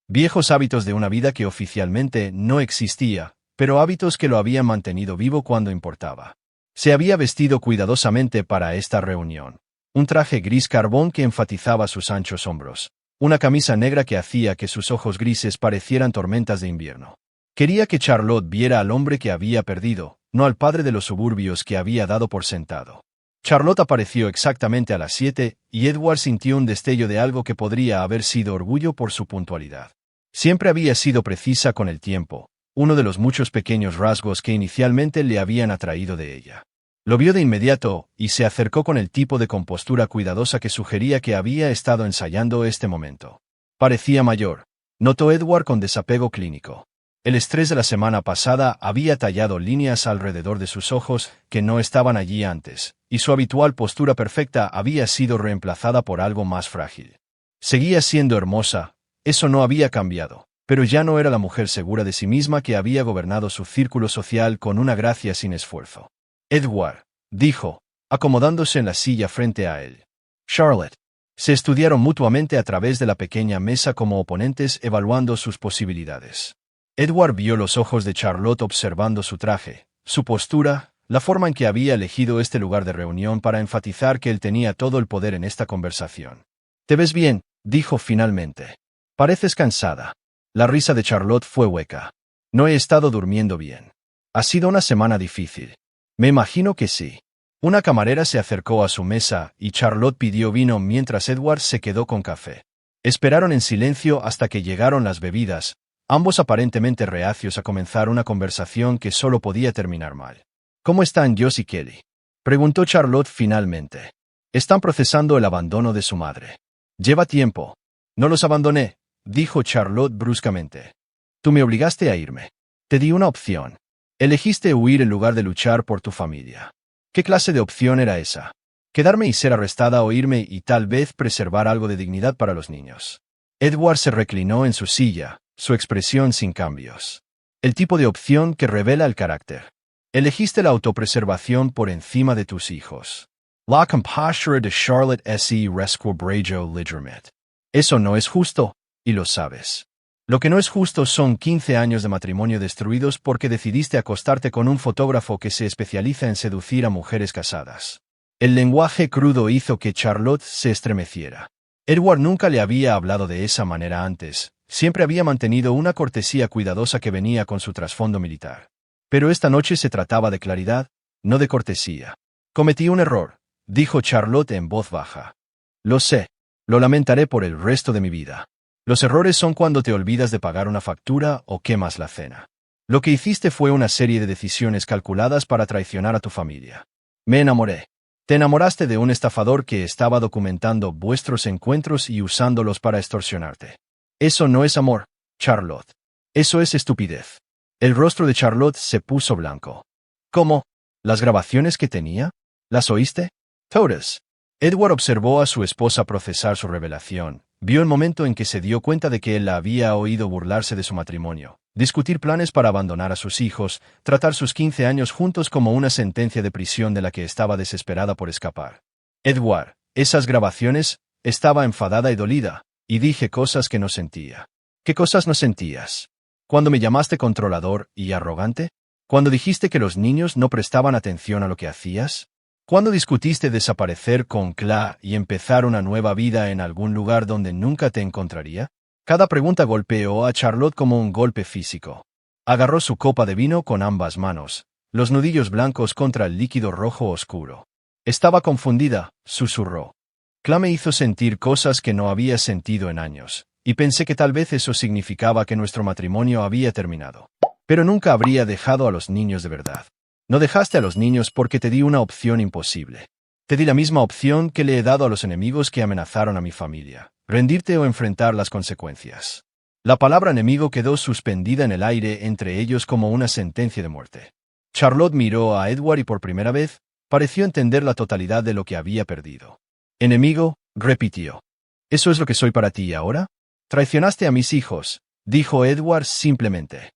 Viejos hábitos de una vida que oficialmente no existía, pero hábitos que lo habían mantenido vivo cuando importaba. Se había vestido cuidadosamente para esta reunión. Un traje gris carbón que enfatizaba sus anchos hombros. Una camisa negra que hacía que sus ojos grises parecieran tormentas de invierno. Quería que Charlotte viera al hombre que había perdido, no al padre de los suburbios que había dado por sentado. Charlotte apareció exactamente a las 7, y Edward sintió un destello de algo que podría haber sido orgullo por su puntualidad. Siempre había sido precisa con el tiempo, uno de los muchos pequeños rasgos que inicialmente le habían atraído de ella. Lo vio de inmediato, y se acercó con el tipo de compostura cuidadosa que sugería que había estado ensayando este momento. Parecía mayor, notó Edward con desapego clínico. El estrés de la semana pasada había tallado líneas alrededor de sus ojos que no estaban allí antes, y su habitual postura perfecta había sido reemplazada por algo más frágil. Seguía siendo hermosa, eso no había cambiado, pero ya no era la mujer segura de sí misma que había gobernado su círculo social con una gracia sin esfuerzo. Edward, dijo, acomodándose en la silla frente a él. Charlotte. Se estudiaron mutuamente a través de la pequeña mesa como oponentes evaluando sus posibilidades. Edward vio los ojos de Charlotte observando su traje, su postura, la forma en que había elegido este lugar de reunión para enfatizar que él tenía todo el poder en esta conversación. «Te ves bien», dijo finalmente. «Pareces cansada». La risa de Charlotte fue hueca. «No he estado durmiendo bien. Ha sido una semana difícil». «Me imagino que sí». Una camarera se acercó a su mesa y Charlotte pidió vino mientras Edward se quedó con café. Esperaron en silencio hasta que llegaron las bebidas, ambos aparentemente reacios a comenzar una conversación que solo podía terminar mal. «¿Cómo están Joss y Kelly?», preguntó Charlotte finalmente. «Están procesando el abandono de su madre. Lleva tiempo». «No los abandoné», dijo Charlotte bruscamente. «Tú me obligaste a irme. Te di una opción. Elegiste huir en lugar de luchar por tu familia». «¿Qué clase de opción era esa? ¿Quedarme y ser arrestada o irme y tal vez preservar algo de dignidad para los niños?» Edward se reclinó en su silla, su expresión sin cambios. «El tipo de opción que revela el carácter. Elegiste la autopreservación por encima de tus hijos». La compostura de Charlotte S. resquebrajó ligeramente. «Eso no es justo, y lo sabes. Lo que no es justo son 15 años de matrimonio destruidos porque decidiste acostarte con un fotógrafo que se especializa en seducir a mujeres casadas». El lenguaje crudo hizo que Charlotte se estremeciera. Edward nunca le había hablado de esa manera antes, siempre había mantenido una cortesía cuidadosa que venía con su trasfondo militar. Pero esta noche se trataba de claridad, no de cortesía. «Cometí un error», dijo Charlotte en voz baja. «Lo sé. Lo lamentaré por el resto de mi vida. Los errores son cuando te olvidas de pagar una factura o quemas la cena. Lo que hiciste fue una serie de decisiones calculadas para traicionar a tu familia. Me enamoré. Te enamoraste de un estafador que estaba documentando vuestros encuentros y usándolos para extorsionarte. Eso no es amor, Charlotte. Eso es estupidez». El rostro de Charlotte se puso blanco. «¿Cómo? ¿Las grabaciones que tenía? ¿Las oíste?» «Todas». Edward observó a su esposa procesar su revelación, vio el momento en que se dio cuenta de que él la había oído burlarse de su matrimonio, discutir planes para abandonar a sus hijos, tratar sus 15 años juntos como una sentencia de prisión de la que estaba desesperada por escapar. «Edward, esas grabaciones», estaba enfadada y dolida, y dije cosas que no sentía. «¿Qué cosas no sentías? ¿Cuando me llamaste controlador y arrogante? ¿Cuando dijiste que los niños no prestaban atención a lo que hacías? ¿Cuándo discutiste desaparecer con Cla y empezar una nueva vida en algún lugar donde nunca te encontraría?» Cada pregunta golpeó a Charlotte como un golpe físico. Agarró su copa de vino con ambas manos, los nudillos blancos contra el líquido rojo oscuro. Estaba confundida, susurró. «Cla me hizo sentir cosas que no había sentido en años, y pensé que tal vez eso significaba que nuestro matrimonio había terminado. Pero nunca habría dejado a los niños de verdad. No dejaste a los niños porque te di una opción imposible. Te di la misma opción que le he dado a los enemigos que amenazaron a mi familia: rendirte o enfrentar las consecuencias. La palabra enemigo quedó suspendida en el aire entre ellos como una sentencia de muerte. Charlotte miró a Edward y por primera vez pareció entender la totalidad de lo que había perdido. Enemigo, repitió. ¿Eso es lo que soy para ti ahora? Traicionaste a mis hijos, dijo Edward simplemente.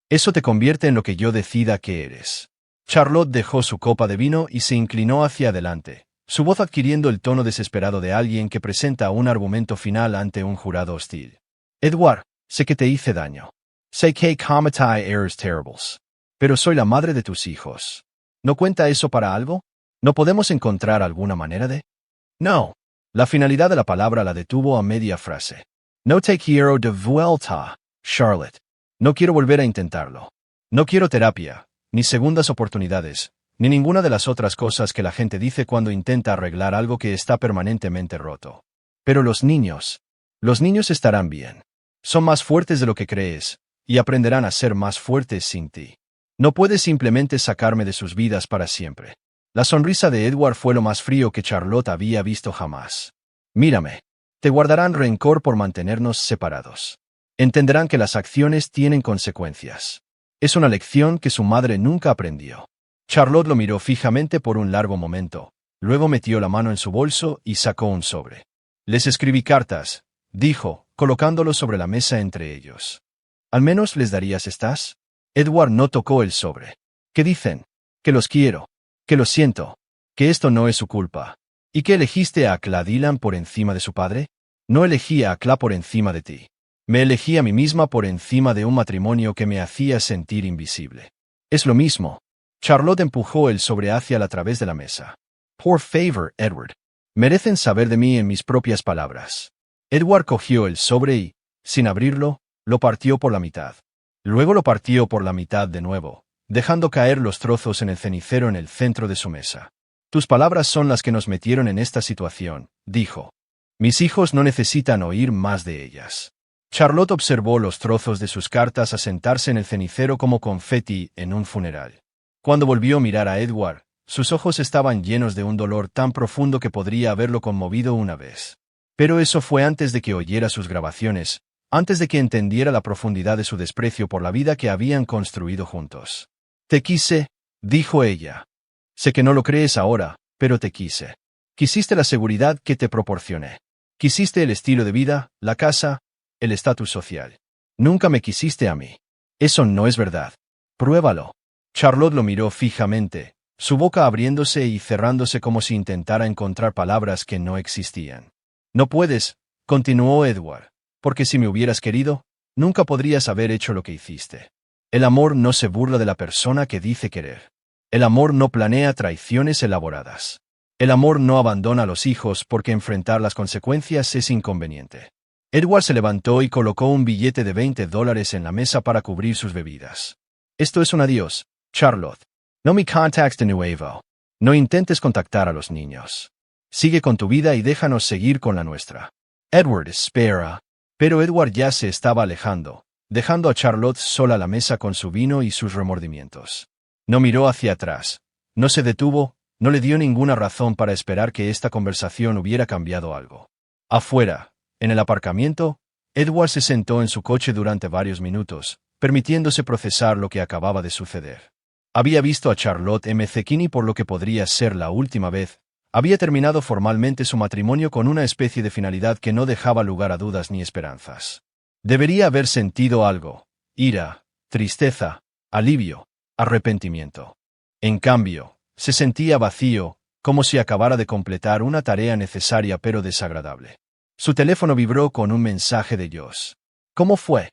Eso te convierte en lo que yo decida que eres. Charlotte dejó su copa de vino y se inclinó hacia adelante, su voz adquiriendo el tono desesperado de alguien que presenta un argumento final ante un jurado hostil. Edward, sé que te hice daño. Sé que cometí errores terribles. Pero soy la madre de tus hijos. ¿No cuenta eso para algo? ¿No podemos encontrar alguna manera de? No. La finalidad de la palabra la detuvo a media frase. No te quiero de vuelta, Charlotte. No quiero volver a intentarlo. No quiero terapia, ni segundas oportunidades, ni ninguna de las otras cosas que la gente dice cuando intenta arreglar algo que está permanentemente roto. Pero los niños estarán bien. Son más fuertes de lo que crees, y aprenderán a ser más fuertes sin ti. No puedes simplemente sacarme de sus vidas para siempre. La sonrisa de Edward fue lo más frío que Charlotte había visto jamás. Mírame. Te guardarán rencor por mantenernos separados. Entenderán que las acciones tienen consecuencias. Es una lección que su madre nunca aprendió. Charlotte lo miró fijamente por un largo momento, luego metió la mano en su bolso y sacó un sobre. Les escribí cartas, dijo, colocándolos sobre la mesa entre ellos. ¿Al menos les darías estas? Edward no tocó el sobre. ¿Qué dicen? Que los quiero, que lo siento, que esto no es su culpa. ¿Y que elegiste a Cla Dylan por encima de su padre? No elegí a Cla por encima de ti. Me elegí a mí misma por encima de un matrimonio que me hacía sentir invisible. Es lo mismo. Charlotte empujó el sobre hacia a través de la mesa. Por favor, Edward. Merecen saber de mí en mis propias palabras. Edward cogió el sobre y, sin abrirlo, lo partió por la mitad. Luego lo partió por la mitad de nuevo, dejando caer los trozos en el cenicero en el centro de su mesa. Tus palabras son las que nos metieron en esta situación, dijo. Mis hijos no necesitan oír más de ellas. Charlotte observó los trozos de sus cartas asentarse en el cenicero como confeti en un funeral. Cuando volvió a mirar a Edward, sus ojos estaban llenos de un dolor tan profundo que podría haberlo conmovido una vez. Pero eso fue antes de que oyera sus grabaciones, antes de que entendiera la profundidad de su desprecio por la vida que habían construido juntos. Te quise, dijo ella. Sé que no lo crees ahora, pero te quise. Quisiste la seguridad que te proporcioné. Quisiste el estilo de vida, la casa, el estatus social. Nunca me quisiste a mí. Eso no es verdad. Pruébalo. Charlotte lo miró fijamente, su boca abriéndose y cerrándose como si intentara encontrar palabras que no existían. No puedes, continuó Edward, porque si me hubieras querido, nunca podrías haber hecho lo que hiciste. El amor no se burla de la persona que dice querer. El amor no planea traiciones elaboradas. El amor no abandona a los hijos porque enfrentar las consecuencias es inconveniente. Edward se levantó y colocó un billete de $20 en la mesa para cubrir sus bebidas. Esto es un adiós, Charlotte. No me contactes de nuevo. No intentes contactar a los niños. Sigue con tu vida y déjanos seguir con la nuestra. Edward, espera. Pero Edward ya se estaba alejando, dejando a Charlotte sola a la mesa con su vino y sus remordimientos. No miró hacia atrás. No se detuvo, no le dio ninguna razón para esperar que esta conversación hubiera cambiado algo. Afuera, en el aparcamiento, Edward se sentó en su coche durante varios minutos, permitiéndose procesar lo que acababa de suceder. Había visto a Charlotte McKinney por lo que podría ser la última vez. Había terminado formalmente su matrimonio con una especie de finalidad que no dejaba lugar a dudas ni esperanzas. Debería haber sentido algo: ira, tristeza, alivio, arrepentimiento. En cambio, se sentía vacío, como si acabara de completar una tarea necesaria pero desagradable. Su teléfono vibró con un mensaje de Josh. ¿Cómo fue?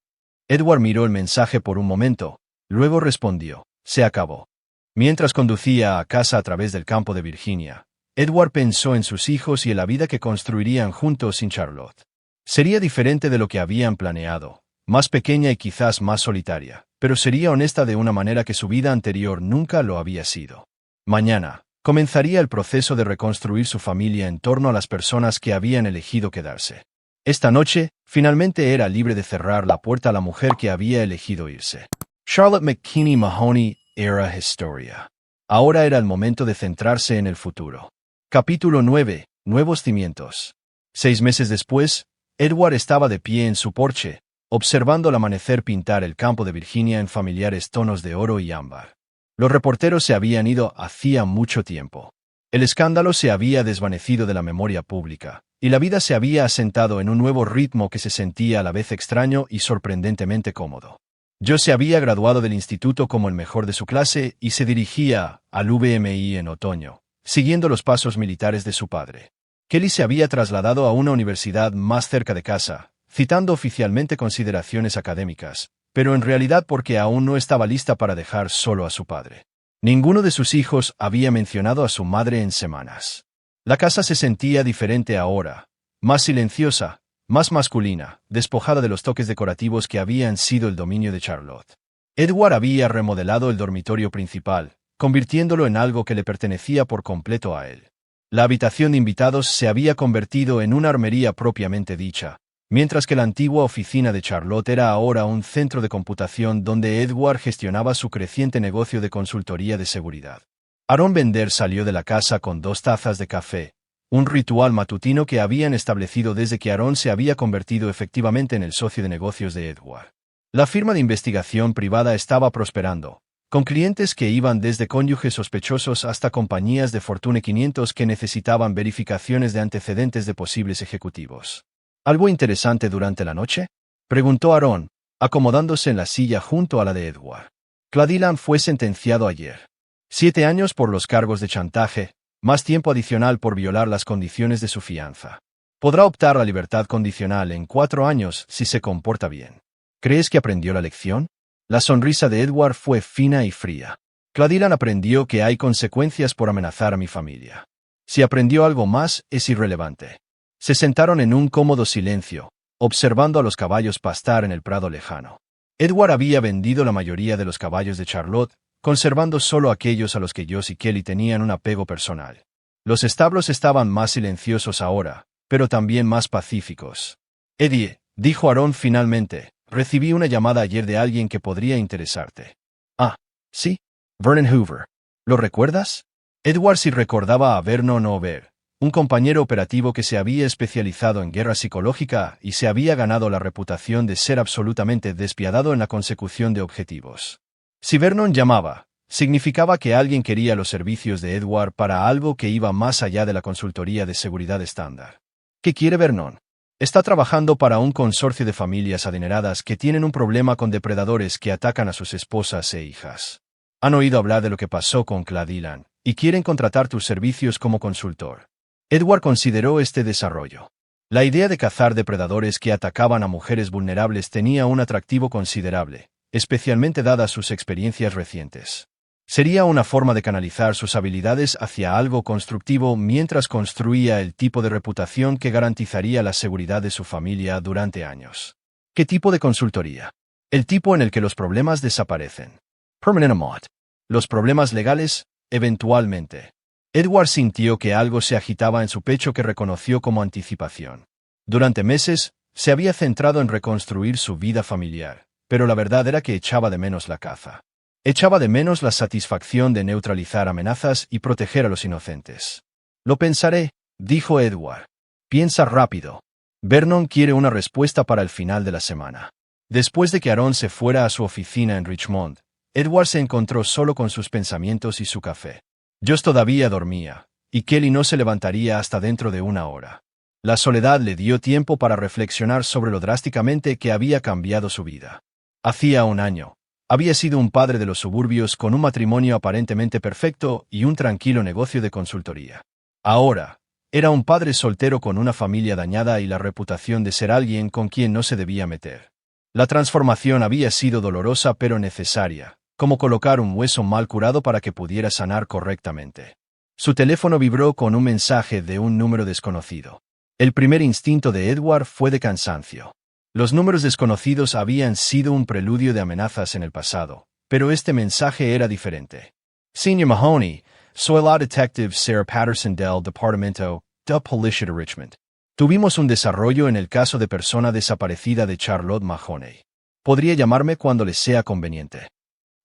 Edward miró el mensaje por un momento, luego respondió: se acabó. Mientras conducía a casa a través del campo de Virginia, Edward pensó en sus hijos y en la vida que construirían juntos sin Charlotte. Sería diferente de lo que habían planeado, más pequeña y quizás más solitaria, pero sería honesta de una manera que su vida anterior nunca lo había sido. Mañana, comenzaría el proceso de reconstruir su familia en torno a las personas que habían elegido quedarse. Esta noche, finalmente era libre de cerrar la puerta a la mujer que había elegido irse. Charlotte McKinney Mahoney era historia. Ahora era el momento de centrarse en el futuro. Capítulo 9. Nuevos cimientos. 6 meses después, Edward estaba de pie en su porche, observando el amanecer pintar el campo de Virginia en familiares tonos de oro y ámbar. Los reporteros se habían ido hacía mucho tiempo. El escándalo se había desvanecido de la memoria pública, y la vida se había asentado en un nuevo ritmo que se sentía a la vez extraño y sorprendentemente cómodo. Joe se había graduado del instituto como el mejor de su clase y se dirigía al VMI en otoño, siguiendo los pasos militares de su padre. Kelly se había trasladado a una universidad más cerca de casa, citando oficialmente consideraciones académicas, pero en realidad porque aún no estaba lista para dejar solo a su padre. Ninguno de sus hijos había mencionado a su madre en semanas. La casa se sentía diferente ahora, más silenciosa, más masculina, despojada de los toques decorativos que habían sido el dominio de Charlotte. Edward había remodelado el dormitorio principal, convirtiéndolo en algo que le pertenecía por completo a él. La habitación de invitados se había convertido en una armería propiamente dicha, mientras que la antigua oficina de Charlotte era ahora un centro de computación donde Edward gestionaba su creciente negocio de consultoría de seguridad. Aaron Bender salió de la casa con 2 tazas de café, un ritual matutino que habían establecido desde que Aaron se había convertido efectivamente en el socio de negocios de Edward. La firma de investigación privada estaba prosperando, con clientes que iban desde cónyuges sospechosos hasta compañías de Fortune 500 que necesitaban verificaciones de antecedentes de posibles ejecutivos. ¿Algo interesante durante la noche?, preguntó Aaron, acomodándose en la silla junto a la de Edward. Claude fue sentenciado ayer. 7 años por los cargos de chantaje, más tiempo adicional por violar las condiciones de su fianza. Podrá optar a libertad condicional en 4 años si se comporta bien. ¿Crees que aprendió la lección? La sonrisa de Edward fue fina y fría. Claude aprendió que hay consecuencias por amenazar a mi familia. Si aprendió algo más, es irrelevante. Se sentaron en un cómodo silencio, observando a los caballos pastar en el prado lejano. Edward había vendido la mayoría de los caballos de Charlotte, conservando solo aquellos a los que Joe y Kelly tenían un apego personal. Los establos estaban más silenciosos ahora, pero también más pacíficos. Eddie, dijo Aaron finalmente, recibí una llamada ayer de alguien que podría interesarte. Ah, sí, Vernon Hoover. ¿Lo recuerdas? Edward sí recordaba a Vernon Hoover, un compañero operativo que se había especializado en guerra psicológica y se había ganado la reputación de ser absolutamente despiadado en la consecución de objetivos. Si Vernon llamaba, significaba que alguien quería los servicios de Edward para algo que iba más allá de la consultoría de seguridad estándar. ¿Qué quiere Vernon? Está trabajando para un consorcio de familias adineradas que tienen un problema con depredadores que atacan a sus esposas e hijas. Han oído hablar de lo que pasó con Claude y quieren contratar tus servicios como consultor. Edward consideró este desarrollo. La idea de cazar depredadores que atacaban a mujeres vulnerables tenía un atractivo considerable, especialmente dadas sus experiencias recientes. Sería una forma de canalizar sus habilidades hacia algo constructivo mientras construía el tipo de reputación que garantizaría la seguridad de su familia durante años. ¿Qué tipo de consultoría? El tipo en el que los problemas desaparecen. Permanent amount. Los problemas legales, eventualmente. Edward sintió que algo se agitaba en su pecho que reconoció como anticipación. Durante meses, se había centrado en reconstruir su vida familiar, pero la verdad era que echaba de menos la caza. Echaba de menos la satisfacción de neutralizar amenazas y proteger a los inocentes. Lo pensaré, dijo Edward. Piensa rápido. Vernon quiere una respuesta para el final de la semana. Después de que Aaron se fuera a su oficina en Richmond, Edward se encontró solo con sus pensamientos y su café. Joe todavía dormía, y Kelly no se levantaría hasta dentro de 1 hora. La soledad le dio tiempo para reflexionar sobre lo drásticamente que había cambiado su vida. Hacía 1 año, había sido un padre de los suburbios con un matrimonio aparentemente perfecto y un tranquilo negocio de consultoría. Ahora, era un padre soltero con una familia dañada y la reputación de ser alguien con quien no se debía meter. La transformación había sido dolorosa pero necesaria, como colocar un hueso mal curado para que pudiera sanar correctamente. Su teléfono vibró con un mensaje de un número desconocido. El primer instinto de Edward fue de cansancio. Los números desconocidos habían sido un preludio de amenazas en el pasado, pero este mensaje era diferente. Senior Mahoney, soy la detective Sarah Patterson del Departamento de Policía de Richmond. Tuvimos un desarrollo en el caso de persona desaparecida de Charlotte Mahoney. Podría llamarme cuando le sea conveniente.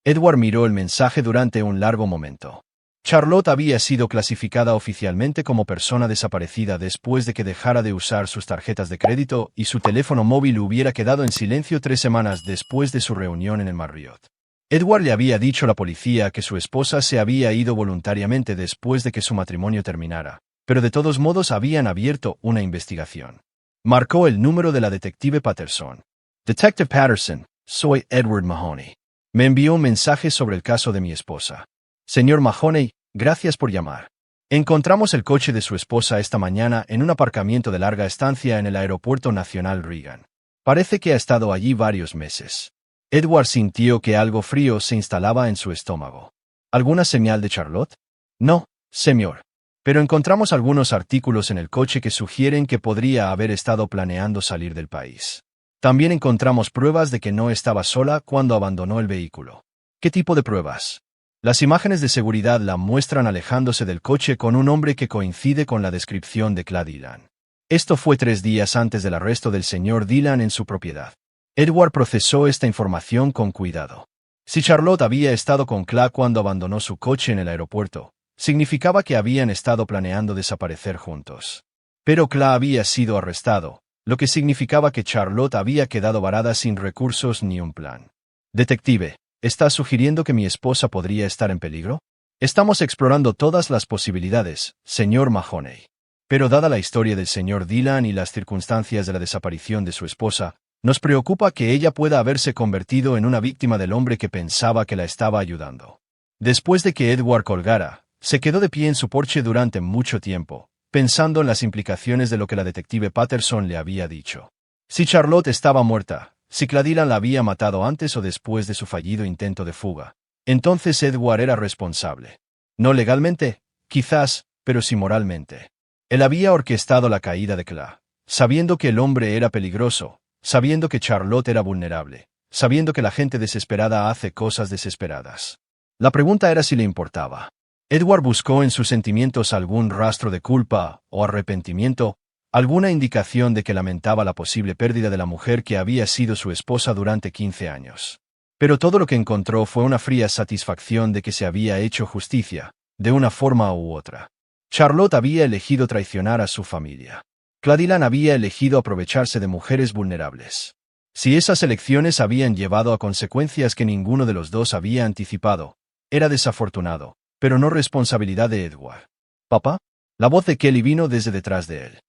Edward miró el mensaje durante un largo momento. Charlotte había sido clasificada oficialmente como persona desaparecida después de que dejara de usar sus tarjetas de crédito y su teléfono móvil hubiera quedado en silencio 3 semanas después de su reunión en el Marriott. Edward le había dicho a la policía que su esposa se había ido voluntariamente después de que su matrimonio terminara, pero de todos modos habían abierto una investigación. Marcó el número de la detective Patterson. Detective Patterson, soy Edward Mahoney. Me envió un mensaje sobre el caso de mi esposa. Señor Mahoney, gracias por llamar. Encontramos el coche de su esposa esta mañana en un aparcamiento de larga estancia en el Aeropuerto Nacional Reagan. Parece que ha estado allí varios meses. Edward sintió que algo frío se instalaba en su estómago. ¿Alguna señal de Charlotte? No, señor. Pero encontramos algunos artículos en el coche que sugieren que podría haber estado planeando salir del país. También encontramos pruebas de que no estaba sola cuando abandonó el vehículo. ¿Qué tipo de pruebas? Las imágenes de seguridad la muestran alejándose del coche con un hombre que coincide con la descripción de Claude Dillon. Esto fue 3 días antes del arresto del señor Dillon en su propiedad. Edward procesó esta información con cuidado. Si Charlotte había estado con Claude cuando abandonó su coche en el aeropuerto, significaba que habían estado planeando desaparecer juntos. Pero Claude había sido arrestado, lo que significaba que Charlotte había quedado varada sin recursos ni un plan. Detective, ¿estás sugiriendo que mi esposa podría estar en peligro? Estamos explorando todas las posibilidades, señor Mahoney. Pero dada la historia del señor Dillon y las circunstancias de la desaparición de su esposa, nos preocupa que ella pueda haberse convertido en una víctima del hombre que pensaba que la estaba ayudando. Después de que Edward colgara, se quedó de pie en su porche durante mucho tiempo, pensando en las implicaciones de lo que la detective Patterson le había dicho. Si Charlotte estaba muerta, si Claude Dillon la había matado antes o después de su fallido intento de fuga, entonces Edward era responsable. No legalmente, quizás, pero sí moralmente. Él había orquestado la caída de Claude, sabiendo que el hombre era peligroso, sabiendo que Charlotte era vulnerable, sabiendo que la gente desesperada hace cosas desesperadas. La pregunta era si le importaba. Edward buscó en sus sentimientos algún rastro de culpa o arrepentimiento, alguna indicación de que lamentaba la posible pérdida de la mujer que había sido su esposa durante 15 años. Pero todo lo que encontró fue una fría satisfacción de que se había hecho justicia, de una forma u otra. Charlotte había elegido traicionar a su familia. Claude Dillon había elegido aprovecharse de mujeres vulnerables. Si esas elecciones habían llevado a consecuencias que ninguno de los dos había anticipado, era desafortunado, pero no responsabilidad de Edward. ¿Papá? La voz de Kelly vino desde detrás de él.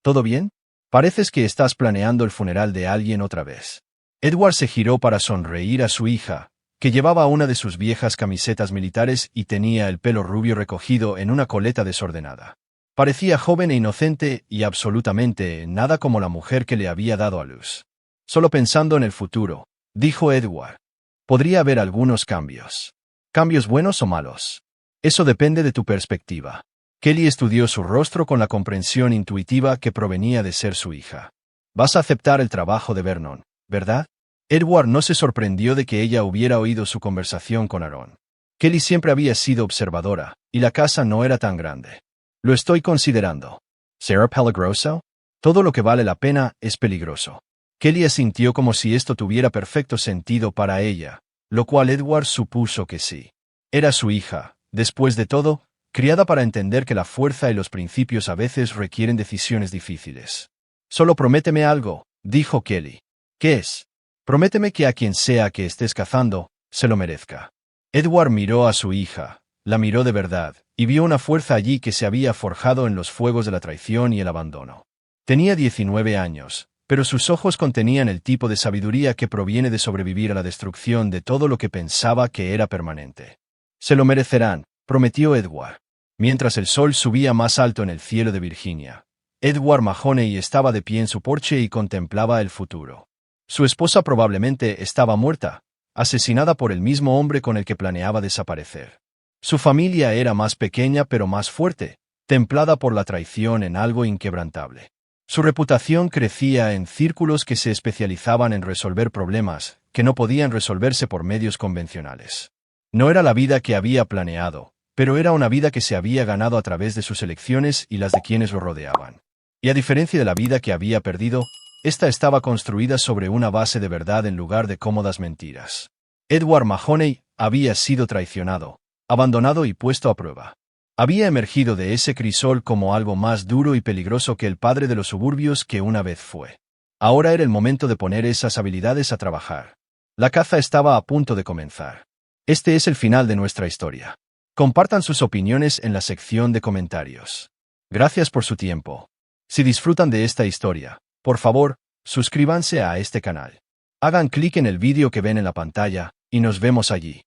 ¿Todo bien? Pareces que estás planeando el funeral de alguien otra vez. Edward se giró para sonreír a su hija, que llevaba una de sus viejas camisetas militares y tenía el pelo rubio recogido en una coleta desordenada. Parecía joven e inocente y absolutamente nada como la mujer que le había dado a luz. Solo pensando en el futuro, dijo Edward. Podría haber algunos cambios. ¿Cambios buenos o malos? Eso depende de tu perspectiva. Kelly estudió su rostro con la comprensión intuitiva que provenía de ser su hija. Vas a aceptar el trabajo de Vernon, ¿verdad? Edward no se sorprendió de que ella hubiera oído su conversación con Aaron. Kelly siempre había sido observadora, y la casa no era tan grande. Lo estoy considerando. ¿Será peligroso? Todo lo que vale la pena es peligroso. Kelly asintió como si esto tuviera perfecto sentido para ella, lo cual Edward supuso que sí. Era su hija, después de todo, criada para entender que la fuerza y los principios a veces requieren decisiones difíciles. Solo prométeme algo, dijo Kelly. ¿Qué es? Prométeme que a quien sea que estés cazando, se lo merezca. Edward miró a su hija, la miró de verdad, y vio una fuerza allí que se había forjado en los fuegos de la traición y el abandono. Tenía 19 años, pero sus ojos contenían el tipo de sabiduría que proviene de sobrevivir a la destrucción de todo lo que pensaba que era permanente. Se lo merecerán, prometió Edward. Mientras el sol subía más alto en el cielo de Virginia, Edward Mahoney estaba de pie en su porche y contemplaba el futuro. Su esposa probablemente estaba muerta, asesinada por el mismo hombre con el que planeaba desaparecer. Su familia era más pequeña pero más fuerte, templada por la traición en algo inquebrantable. Su reputación crecía en círculos que se especializaban en resolver problemas que no podían resolverse por medios convencionales. No era la vida que había planeado, pero era una vida que se había ganado a través de sus elecciones y las de quienes lo rodeaban. Y a diferencia de la vida que había perdido, esta estaba construida sobre una base de verdad en lugar de cómodas mentiras. Edward Mahoney había sido traicionado, abandonado y puesto a prueba. Había emergido de ese crisol como algo más duro y peligroso que el padre de los suburbios que una vez fue. Ahora era el momento de poner esas habilidades a trabajar. La caza estaba a punto de comenzar. Este es el final de nuestra historia. Compartan sus opiniones en la sección de comentarios. Gracias por su tiempo. Si disfrutan de esta historia, por favor, suscríbanse a este canal. Hagan clic en el vídeo que ven en la pantalla, y nos vemos allí.